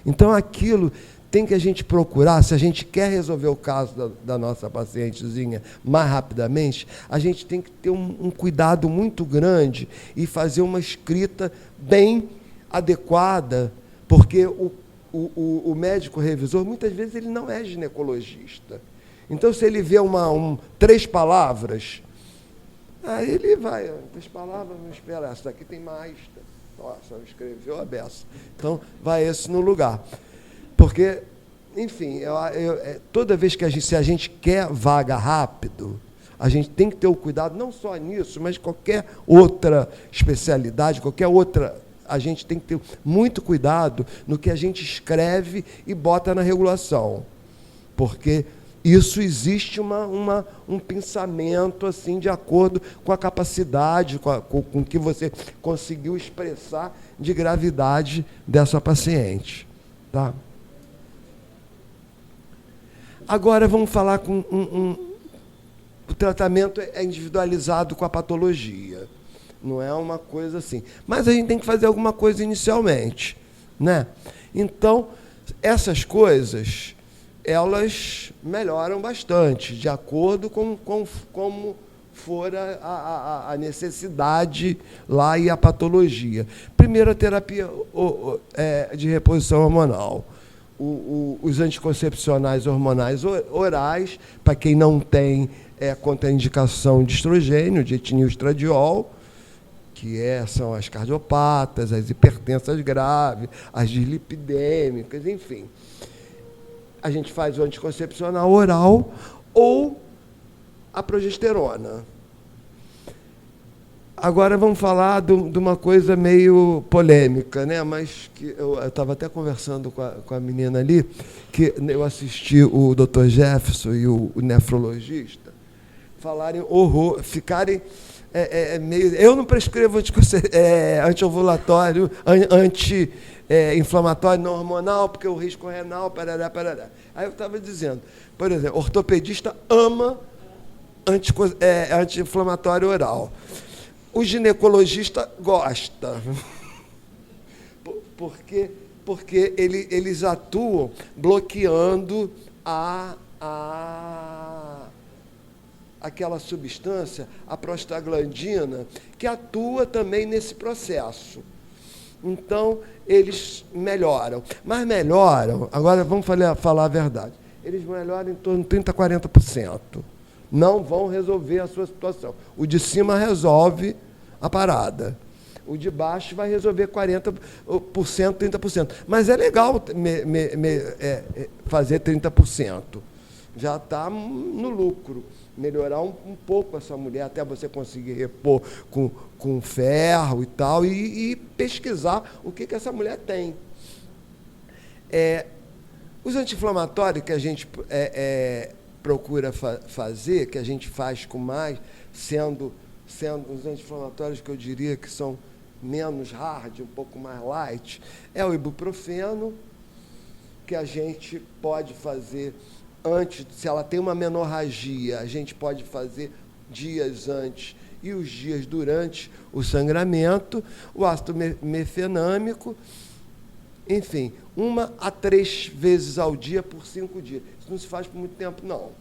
Então, aquilo tem que a gente procurar, se a gente quer resolver o caso da nossa pacientezinha mais rapidamente, a gente tem que ter um cuidado muito grande e fazer uma escrita bem adequada, porque o médico revisor, muitas vezes, ele não é ginecologista. Então, se ele vê 3 palavras, aí ele vai, 3 palavras, vamos esperar, essa daqui tem mais. Nossa, escreveu a beça. Então, vai esse no lugar. Porque, enfim, toda vez que se a gente quer vaga rápido, a gente tem que ter o cuidado, não só nisso, mas qualquer outra especialidade, qualquer outra, a gente tem que ter muito cuidado no que a gente escreve e bota na regulação. Porque Isso existe um pensamento assim de acordo com a capacidade, com que você conseguiu expressar de gravidade dessa paciente. Tá? Agora vamos falar com o tratamento é individualizado com a patologia. Não é uma coisa assim. Mas a gente tem que fazer alguma coisa inicialmente, né? Então, essas coisas, elas melhoram bastante, de acordo com como for a necessidade lá e a patologia. Primeiro, a terapia de reposição hormonal. Os anticoncepcionais hormonais orais, para quem não tem contraindicação de estrogênio, de etinilstradiol, que são as cardiopatas, as hipertensas graves, as dislipidêmicas, enfim. A gente faz o anticoncepcional oral ou a progesterona. Agora vamos falar de uma coisa meio polêmica, né? Mas que eu estava até conversando com a menina ali, que eu assisti o Dr. Jefferson e o nefrologista falarem ficarem meio. Eu não prescrevo anti-ovulatório, anti-inflamatório não hormonal, porque o risco renal, parará, parará. Aí eu estava dizendo, por exemplo, ortopedista ama anti-inflamatório oral. O ginecologista gosta, porque eles atuam bloqueando aquela substância, a prostaglandina, que atua também nesse processo. Então, eles melhoram. Mas melhoram, agora vamos falar a verdade, eles melhoram em torno de 30% a 40%. Não vão resolver a sua situação. O de cima resolve a parada. O de baixo vai resolver 40%, 30%. Mas é legal fazer 30%. Já está no lucro. Melhorar um pouco essa mulher, até você conseguir repor com ferro e tal, e pesquisar o que essa mulher tem. Os anti-inflamatórios que a gente procura fazer, que a gente faz com mais, sendo os anti-inflamatórios que eu diria que são menos hard, um pouco mais light, é o ibuprofeno, que a gente pode fazer antes, se ela tem uma menorragia, a gente pode fazer dias antes e os dias durante o sangramento, o ácido mefenâmico, enfim, 1 a 3 vezes ao dia por 5 dias. Isso não se faz por muito tempo, não.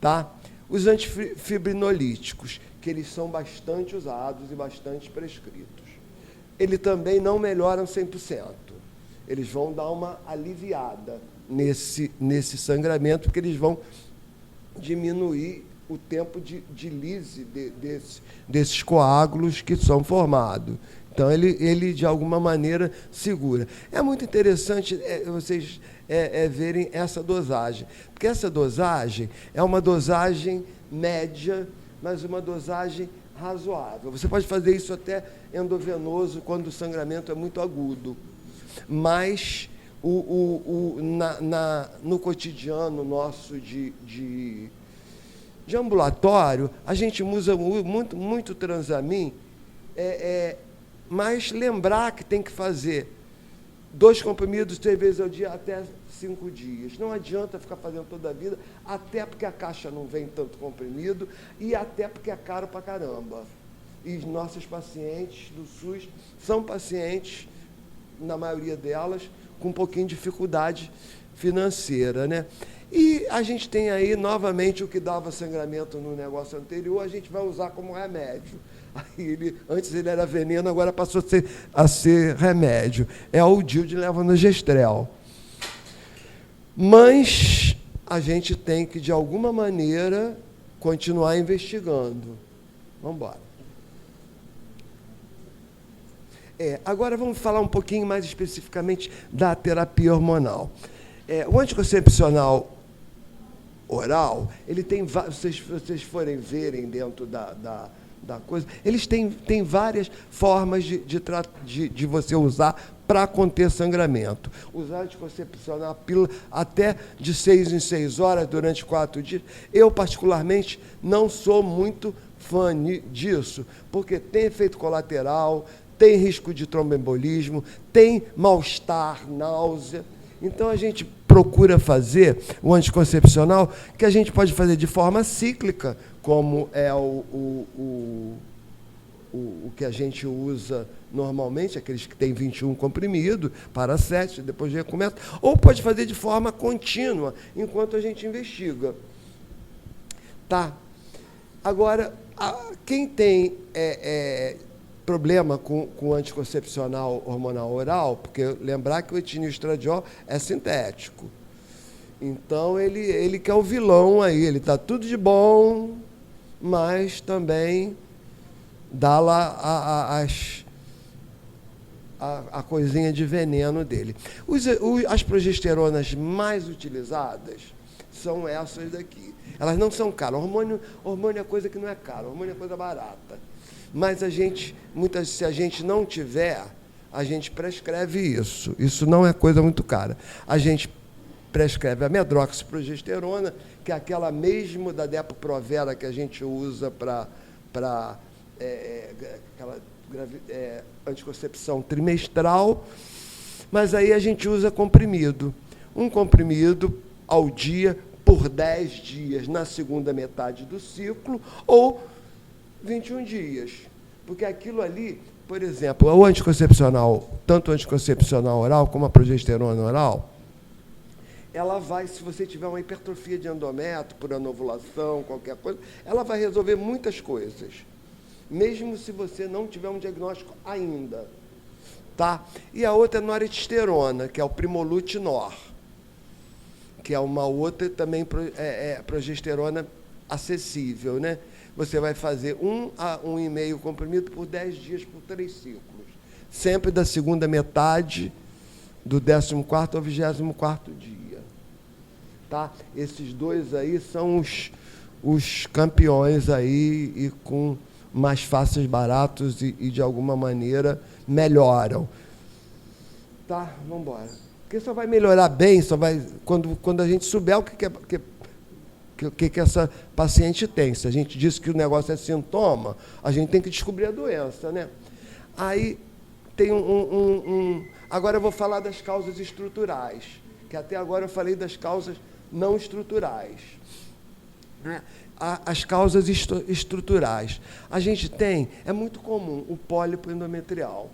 Tá? Os antifibrinolíticos, que eles são bastante usados e bastante prescritos. Eles também não melhoram 100%. Eles vão dar uma aliviada nesse sangramento, porque eles vão diminuir o tempo de lise desses coágulos que são formados. Então, ele de alguma maneira, segura. É muito interessante vocês verem essa dosagem, porque essa dosagem é uma dosagem média, mas uma dosagem razoável. Você pode fazer isso até endovenoso, quando o sangramento é muito agudo. Mas, no cotidiano nosso de ambulatório, a gente usa muito Transamin, mas lembrar que tem que fazer 2 comprimidos 3 vezes ao dia até 5 dias. Não adianta ficar fazendo toda a vida, até porque a caixa não vem tanto comprimido e até porque é caro pra caramba. E nossos pacientes do SUS são pacientes, na maioria delas, com um pouquinho de dificuldade financeira, né? E a gente tem aí, novamente, o que dava sangramento no negócio anterior, a gente vai usar como remédio. Aí antes ele era veneno, agora passou a ser remédio. É o DIL de levonorgestrel. Mas a gente tem que, de alguma maneira, continuar investigando. Vamos embora. Agora vamos falar um pouquinho mais especificamente da terapia hormonal. O anticoncepcional oral, ele tem, se vocês forem verem dentro da coisa, eles têm várias formas de você usar para conter sangramento. Usar anticoncepcional, pílula, até de 6 em 6 horas, durante 4 dias. Eu, particularmente, não sou muito fã disso, porque tem efeito colateral, tem risco de tromboembolismo, tem mal-estar, náusea. Então, a gente procura fazer o anticoncepcional que a gente pode fazer de forma cíclica, como é o que a gente usa normalmente, aqueles que têm 21 comprimidos, para 7, depois recomeça, ou pode fazer de forma contínua, enquanto a gente investiga. Tá? Agora, quem tem problema com anticoncepcional hormonal oral, porque lembrar que o etinilestradiol é sintético. Então, ele que é o vilão aí, ele está tudo de bom, mas também dá lá a coisinha de veneno dele. As progesteronas mais utilizadas são essas daqui. Elas não são caras. Hormônio é coisa que não é cara, hormônio é coisa barata. Mas se a gente não tiver, a gente prescreve isso. Isso não é coisa muito cara. A gente prescreve a medroxiprogesterona, que é aquela mesmo da Depo-Provera que a gente usa para aquela anticoncepção trimestral, mas aí a gente usa comprimido. Um comprimido ao dia por 10 dias na segunda metade do ciclo, ou 21 dias. Porque aquilo ali, por exemplo, o anticoncepcional, tanto o anticoncepcional oral como a progesterona oral, ela vai, se você tiver uma hipertrofia de endométrio, por anovulação, qualquer coisa, ela vai resolver muitas coisas, mesmo se você não tiver um diagnóstico ainda. Tá? E a outra é a norestesterona, que é o Primolut-Nor, que é uma outra também progesterona acessível, né? Você vai fazer 1 a 1,5 comprimido por 10 dias por 3 ciclos, sempre da segunda metade do 14º ao 24º dia. Tá? Esses dois aí são os campeões aí, e com mais fáceis, baratos e de alguma maneira melhoram. Tá? Vamos embora. Porque só vai melhorar bem, só vai quando a gente souber o que essa paciente tem. Se a gente disse que o negócio é sintoma, a gente tem que descobrir a doença, né? Aí tem agora eu vou falar das causas estruturais, que até agora eu falei das causas não estruturais. As causas estruturais. A gente tem, é muito comum, o pólipo endometrial.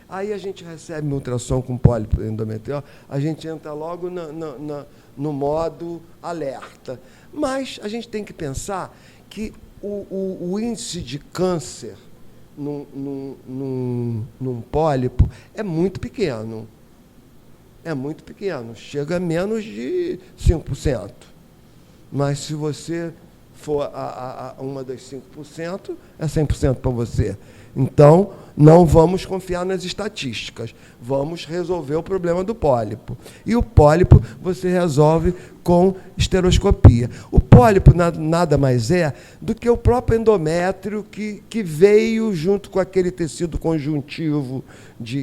Aí a gente recebe uma ultrassom com pólipo endometrial, a gente entra logo no modo alerta. Mas a gente tem que pensar que o índice de câncer num pólipo é muito pequeno. É muito pequeno, chega a menos de 5%. Mas se você for uma das 5%, é 100% para você. Então, não vamos confiar nas estatísticas, vamos resolver o problema do pólipo. E o pólipo você resolve com esteroscopia. O pólipo nada mais é do que o próprio endométrio que veio junto com aquele tecido conjuntivo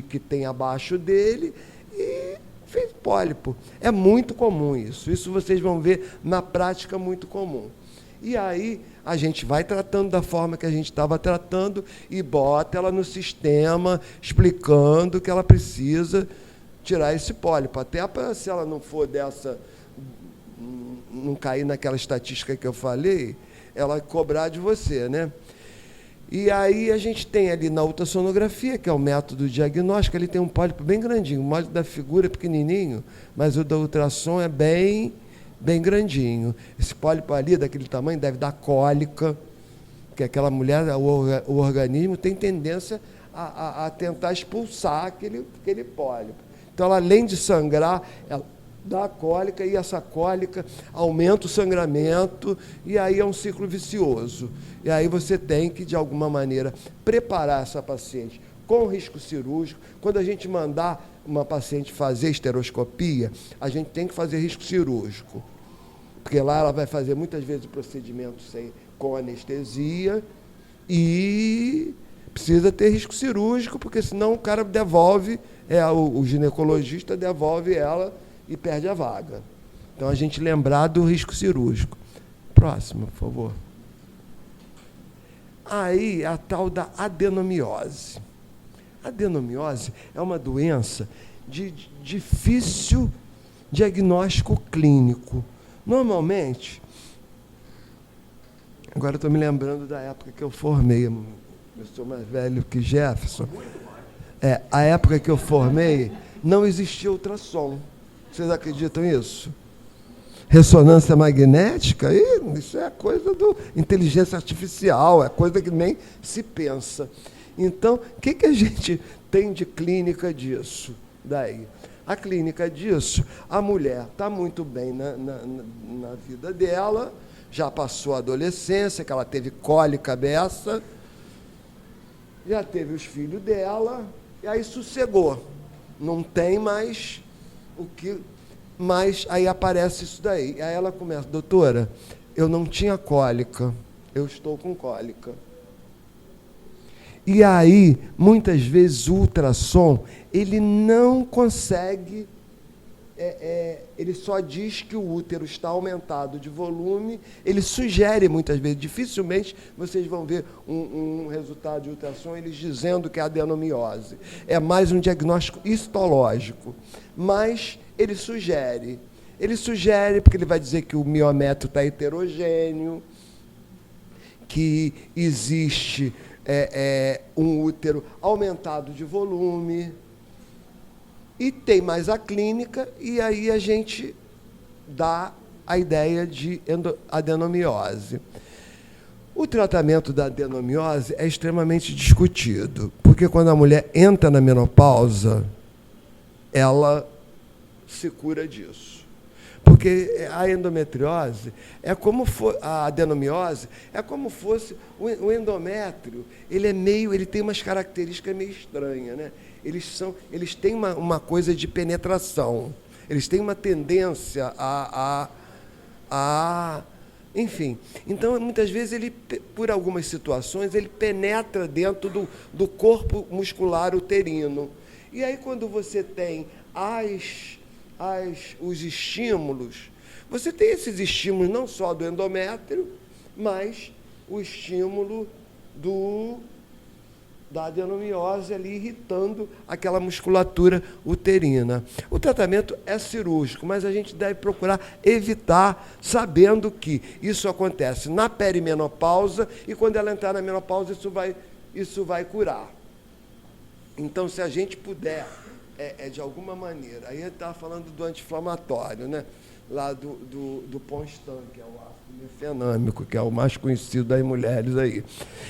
que tem abaixo dele e fez pólipo. É muito comum isso. Isso vocês vão ver na prática, muito comum. E aí a gente vai tratando da forma que a gente estava tratando e bota ela no sistema, explicando que ela precisa tirar esse pólipo. Até se ela não for não cair naquela estatística que eu falei, ela cobrar de você, né? E aí a gente tem ali na ultrassonografia, que é o método diagnóstico, ele tem um pólipo bem grandinho. O módulo da figura é pequenininho, mas o da ultrassom é bem grandinho. Esse pólipo ali, daquele tamanho, deve dar cólica, porque aquela mulher, o organismo tem tendência a tentar expulsar aquele pólipo. Então, ela, além de sangrar, ela dá cólica, e essa cólica aumenta o sangramento, e aí é um ciclo vicioso. E aí você tem que, de alguma maneira, preparar essa paciente com risco cirúrgico. Quando a gente mandar uma paciente fazer esteroscopia, a gente tem que fazer risco cirúrgico, porque lá ela vai fazer muitas vezes o procedimento com anestesia, e precisa ter risco cirúrgico, porque senão o cara devolve, o ginecologista devolve ela e perde a vaga. Então, a gente lembrar do risco cirúrgico. Próximo, por favor. Aí, a tal da adenomiose. A adenomiose é uma doença de difícil diagnóstico clínico. Normalmente, agora estou me lembrando da época que eu formei, eu sou mais velho que Jefferson. A época que eu formei, não existia ultrassom. Vocês acreditam nisso? Ressonância magnética, isso é coisa do inteligência artificial, é coisa que nem se pensa. Então, o que a gente tem de clínica disso? Daí, a clínica disso, a mulher está muito bem na vida dela, já passou a adolescência, que ela teve cólica beça, já teve os filhos dela, e aí sossegou. Não tem mais o que... Mas aí aparece isso daí. E aí ela começa, doutora, eu não tinha cólica, eu estou com cólica. E aí, muitas vezes, o ultrassom, ele não consegue, ele só diz que o útero está aumentado de volume, ele sugere muitas vezes, dificilmente vocês vão ver um resultado de ultrassom, eles dizendo que é adenomiose. É mais um diagnóstico histológico. Mas ele sugere porque ele vai dizer que o miométrio está heterogêneo, que existe um útero aumentado de volume, e tem mais a clínica, e aí a gente dá a ideia de adenomiose. O tratamento da adenomiose é extremamente discutido, porque quando a mulher entra na menopausa, ela se cura disso. Porque a endometriose a adenomiose é como fosse o endométrio, ele tem umas características meio estranhas, né? Eles têm uma coisa de penetração, eles têm uma tendência enfim. Então, muitas vezes, por algumas situações, ele penetra dentro do corpo muscular uterino. E aí, quando você tem os estímulos, você tem esses estímulos não só do endométrio, mas o estímulo da adenomiose ali irritando aquela musculatura uterina. O tratamento é cirúrgico, mas a gente deve procurar evitar, sabendo que isso acontece na perimenopausa e quando ela entrar na menopausa isso vai curar. Então, se a gente puder, de alguma maneira, aí a gente estava falando do anti-inflamatório, né? Lá do Ponstan, que é o ácido mefenâmico, que é o mais conhecido das mulheres aí.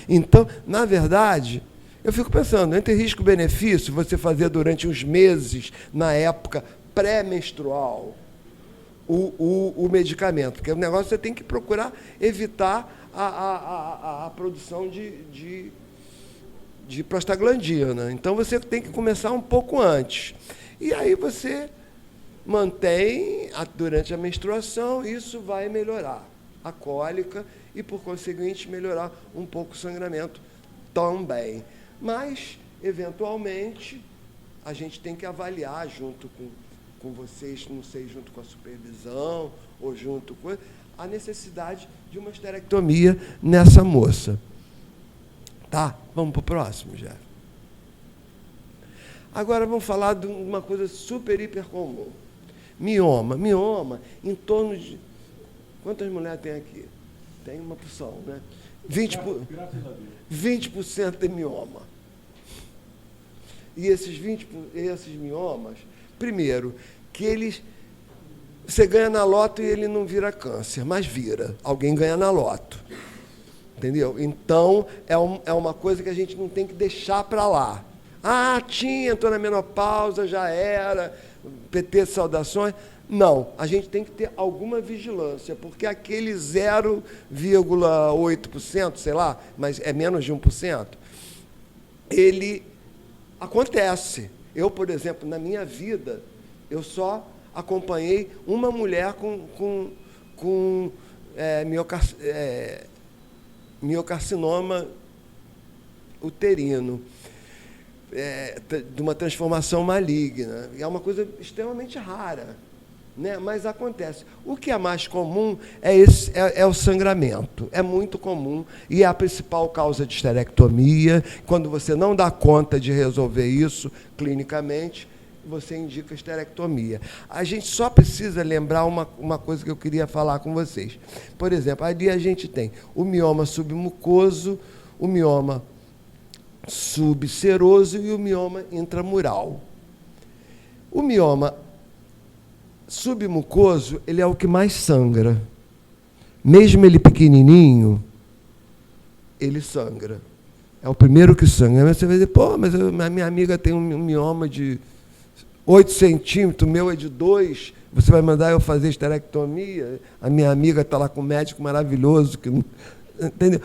Então, na verdade, eu fico pensando, entre risco-benefício, você fazer durante uns meses, na época pré-menstrual, o medicamento, porque o negócio você tem que procurar evitar a produção de prostaglandina. Então, você tem que começar um pouco antes. E aí você mantém durante a menstruação, isso vai melhorar a cólica e, por conseguinte, melhorar um pouco o sangramento também. Mas, eventualmente, a gente tem que avaliar junto com vocês, não sei, junto com a supervisão ou junto com a necessidade de uma esterectomia nessa moça. Tá? Vamos para o próximo, já. Agora vamos falar de uma coisa super, hiper comum. Mioma. Mioma, em torno de... Quantas mulheres tem aqui? Tem uma porção, né? 20% de mioma. E esses miomas, primeiro, que você ganha na loto e ele não vira câncer, mas vira. Alguém ganha na loto. Entendeu? Então, é uma coisa que a gente não tem que deixar para lá. Entrou na menopausa, já era, PT, saudações. Não, a gente tem que ter alguma vigilância, porque aquele 0,8%, sei lá, mas é menos de 1%, ele acontece. Eu, por exemplo, na minha vida, eu só acompanhei uma mulher com miocarcinoma uterino, de uma transformação maligna. E é uma coisa extremamente rara, né? Mas acontece. O que é mais comum é o sangramento. É muito comum e é a principal causa de esterectomia. Quando você não dá conta de resolver isso clinicamente, você indica esterectomia. A gente só precisa lembrar uma coisa que eu queria falar com vocês. Por exemplo, ali a gente tem o mioma submucoso, o mioma subseroso e o mioma intramural. O mioma submucoso, ele é o que mais sangra. Mesmo ele pequenininho, ele sangra. É o primeiro que sangra. Você vai dizer, pô, mas a minha amiga tem um mioma de 8 centímetros, o meu é de 2, você vai mandar eu fazer esterectomia? A minha amiga está lá com um médico maravilhoso, que não, entendeu?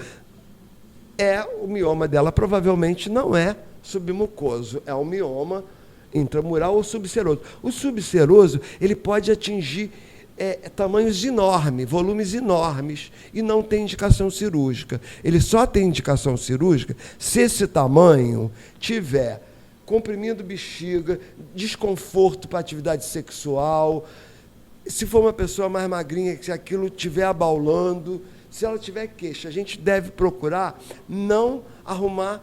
O mioma dela provavelmente não é submucoso, é um mioma intramural ou subseroso. O subseroso, ele pode atingir tamanhos enormes, volumes enormes, e não tem indicação cirúrgica. Ele só tem indicação cirúrgica se esse tamanho tiver comprimindo bexiga, desconforto para atividade sexual, se for uma pessoa mais magrinha, se aquilo estiver abaulando, se ela tiver queixa, a gente deve procurar não arrumar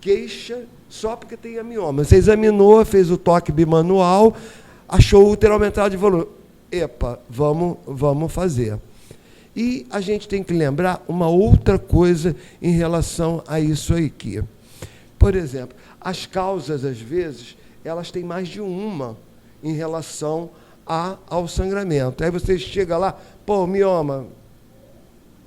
queixa só porque tem mioma. Você examinou, fez o toque bimanual, achou o útero aumentado de volume. Epa, vamos fazer. E a gente tem que lembrar uma outra coisa em relação a isso aqui. Por exemplo, as causas, às vezes, elas têm mais de uma em relação ao sangramento. Aí você chega lá, pô, mioma.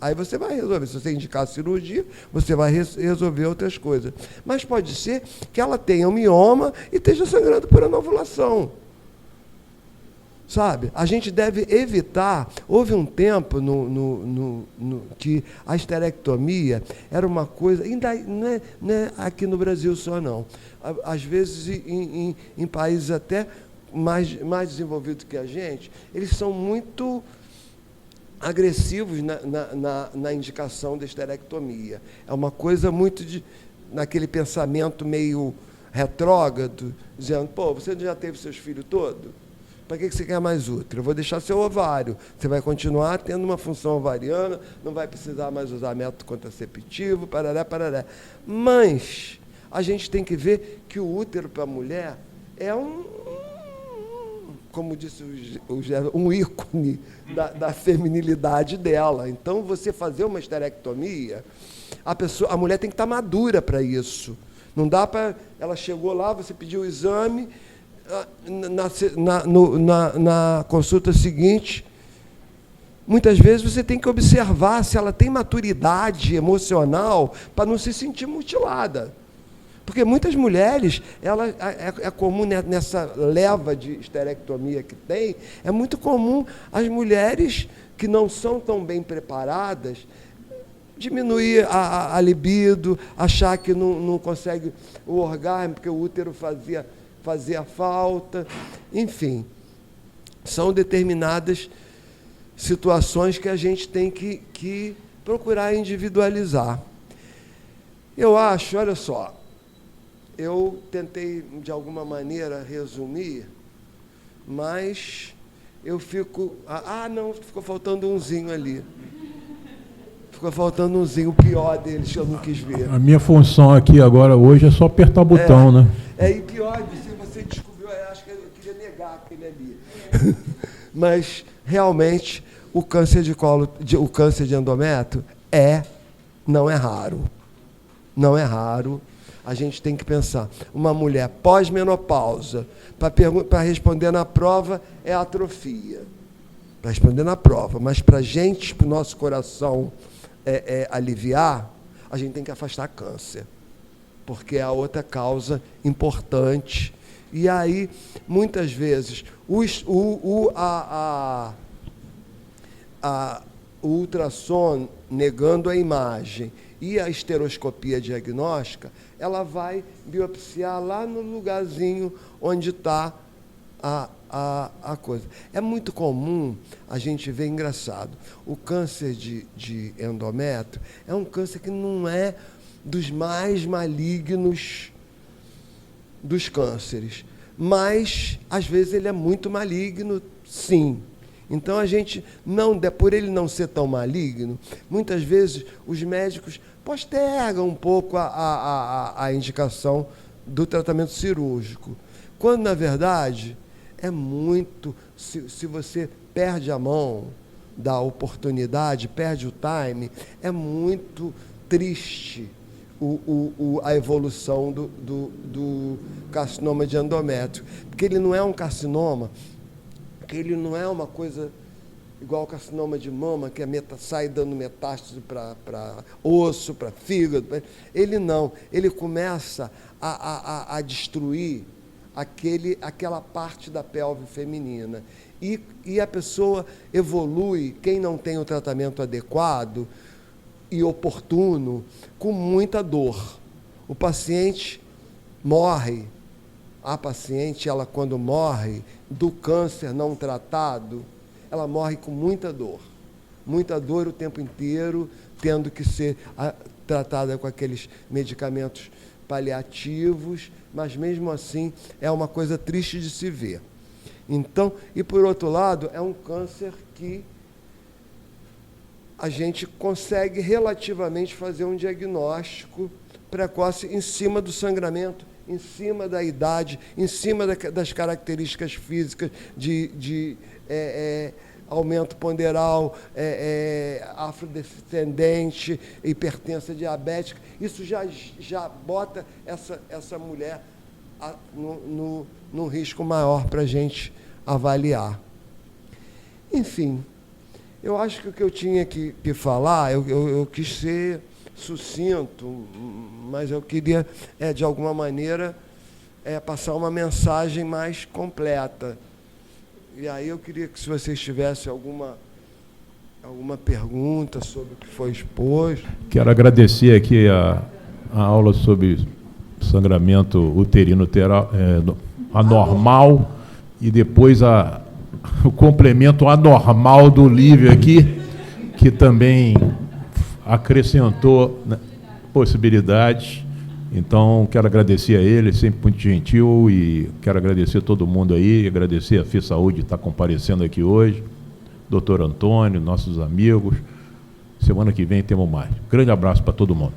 Aí você vai resolver. Se você indicar a cirurgia, você vai resolver outras coisas. Mas pode ser que ela tenha um mioma e esteja sangrando por anovulação. Sabe? A gente deve evitar. Houve um tempo que a esterectomia era uma coisa, ainda não é aqui no Brasil só, não. Às vezes, em países até mais desenvolvidos que a gente, eles são muito agressivos na indicação da esterectomia. É uma coisa muito naquele pensamento meio retrógrado, dizendo, pô, você já teve seus filhos todos? Para que você quer mais útero? Eu vou deixar seu ovário. Você vai continuar tendo uma função ovariana, não vai precisar mais usar método contraceptivo, parará, parará. Mas a gente tem que ver que o útero para a mulher é como disse o Gerson, um ícone da feminilidade dela. Então, você fazer uma esterectomia, a mulher tem que estar madura para isso. Não dá para... Ela chegou lá, você pediu o exame... Na consulta seguinte, muitas vezes você tem que observar se ela tem maturidade emocional para não se sentir mutilada. Porque muitas mulheres, é comum nessa leva de esterectomia que tem, é muito comum as mulheres que não são tão bem preparadas diminuir a libido, achar que não consegue o orgasmo, porque o útero fazia falta, enfim, são determinadas situações que a gente tem que procurar individualizar. Eu acho, olha só, eu tentei, de alguma maneira, resumir, mas eu fico... não, ficou faltando umzinho ali. Ficou faltando umzinho, o pior deles, que eu não quis ver. A minha função aqui agora, hoje, é só apertar o botão, né? E pior, você descobriu, acho que eu queria negar aquele ali. Mas, realmente, o câncer o câncer de endométrio não é raro. Não é raro. A gente tem que pensar. Uma mulher pós-menopausa, para responder na prova, é atrofia. Para responder na prova. Mas para a gente, para o nosso coração aliviar, a gente tem que afastar câncer. Porque é a outra causa importante. E aí, muitas vezes, o ultrassom negando a imagem e a esteroscopia diagnóstica, ela vai biopsiar lá no lugarzinho onde está a coisa. É muito comum a gente ver, engraçado, o câncer de endométrio é um câncer que não é dos mais malignos dos cânceres. Mas, às vezes, ele é muito maligno, sim. Então, a gente não, por ele não ser tão maligno, muitas vezes os médicos postergam um pouco a indicação do tratamento cirúrgico. Quando, na verdade, é muito... Se você perde a mão da oportunidade, perde o time, é muito triste a evolução do carcinoma de endométrio. Porque ele não é um carcinoma, que ele não é uma coisa igual ao carcinoma de mama, que sai dando metástase para osso, para fígado. Ele não. Ele começa a destruir aquela parte da pelve feminina. E a pessoa evolui, quem não tem o tratamento adequado e oportuno, com muita dor. O paciente morre, a paciente, ela quando morre do câncer não tratado, ela morre com muita dor o tempo inteiro, tendo que ser tratada com aqueles medicamentos paliativos, mas mesmo assim é uma coisa triste de se ver. Então, e por outro lado, é um câncer que a gente consegue relativamente fazer um diagnóstico precoce em cima do sangramento, em cima da idade, em cima das características físicas de aumento ponderal, afrodescendente, hipertensa diabética. Isso já bota essa mulher num risco maior para a gente avaliar. Enfim, eu acho que o que eu tinha que falar, eu quis ser sucinto, mas eu queria, de alguma maneira, passar uma mensagem mais completa. E aí eu queria que, se vocês tivessem alguma pergunta sobre o que foi exposto... Quero agradecer aqui a aula sobre sangramento uterino anormal e depois o complemento anormal do Lívio aqui, que também acrescentou possibilidades. Então, quero agradecer a ele, sempre muito gentil, e quero agradecer a todo mundo aí, agradecer a FI Saúde de estar comparecendo aqui hoje, doutor Antônio, nossos amigos. Semana que vem temos mais. Grande abraço para todo mundo.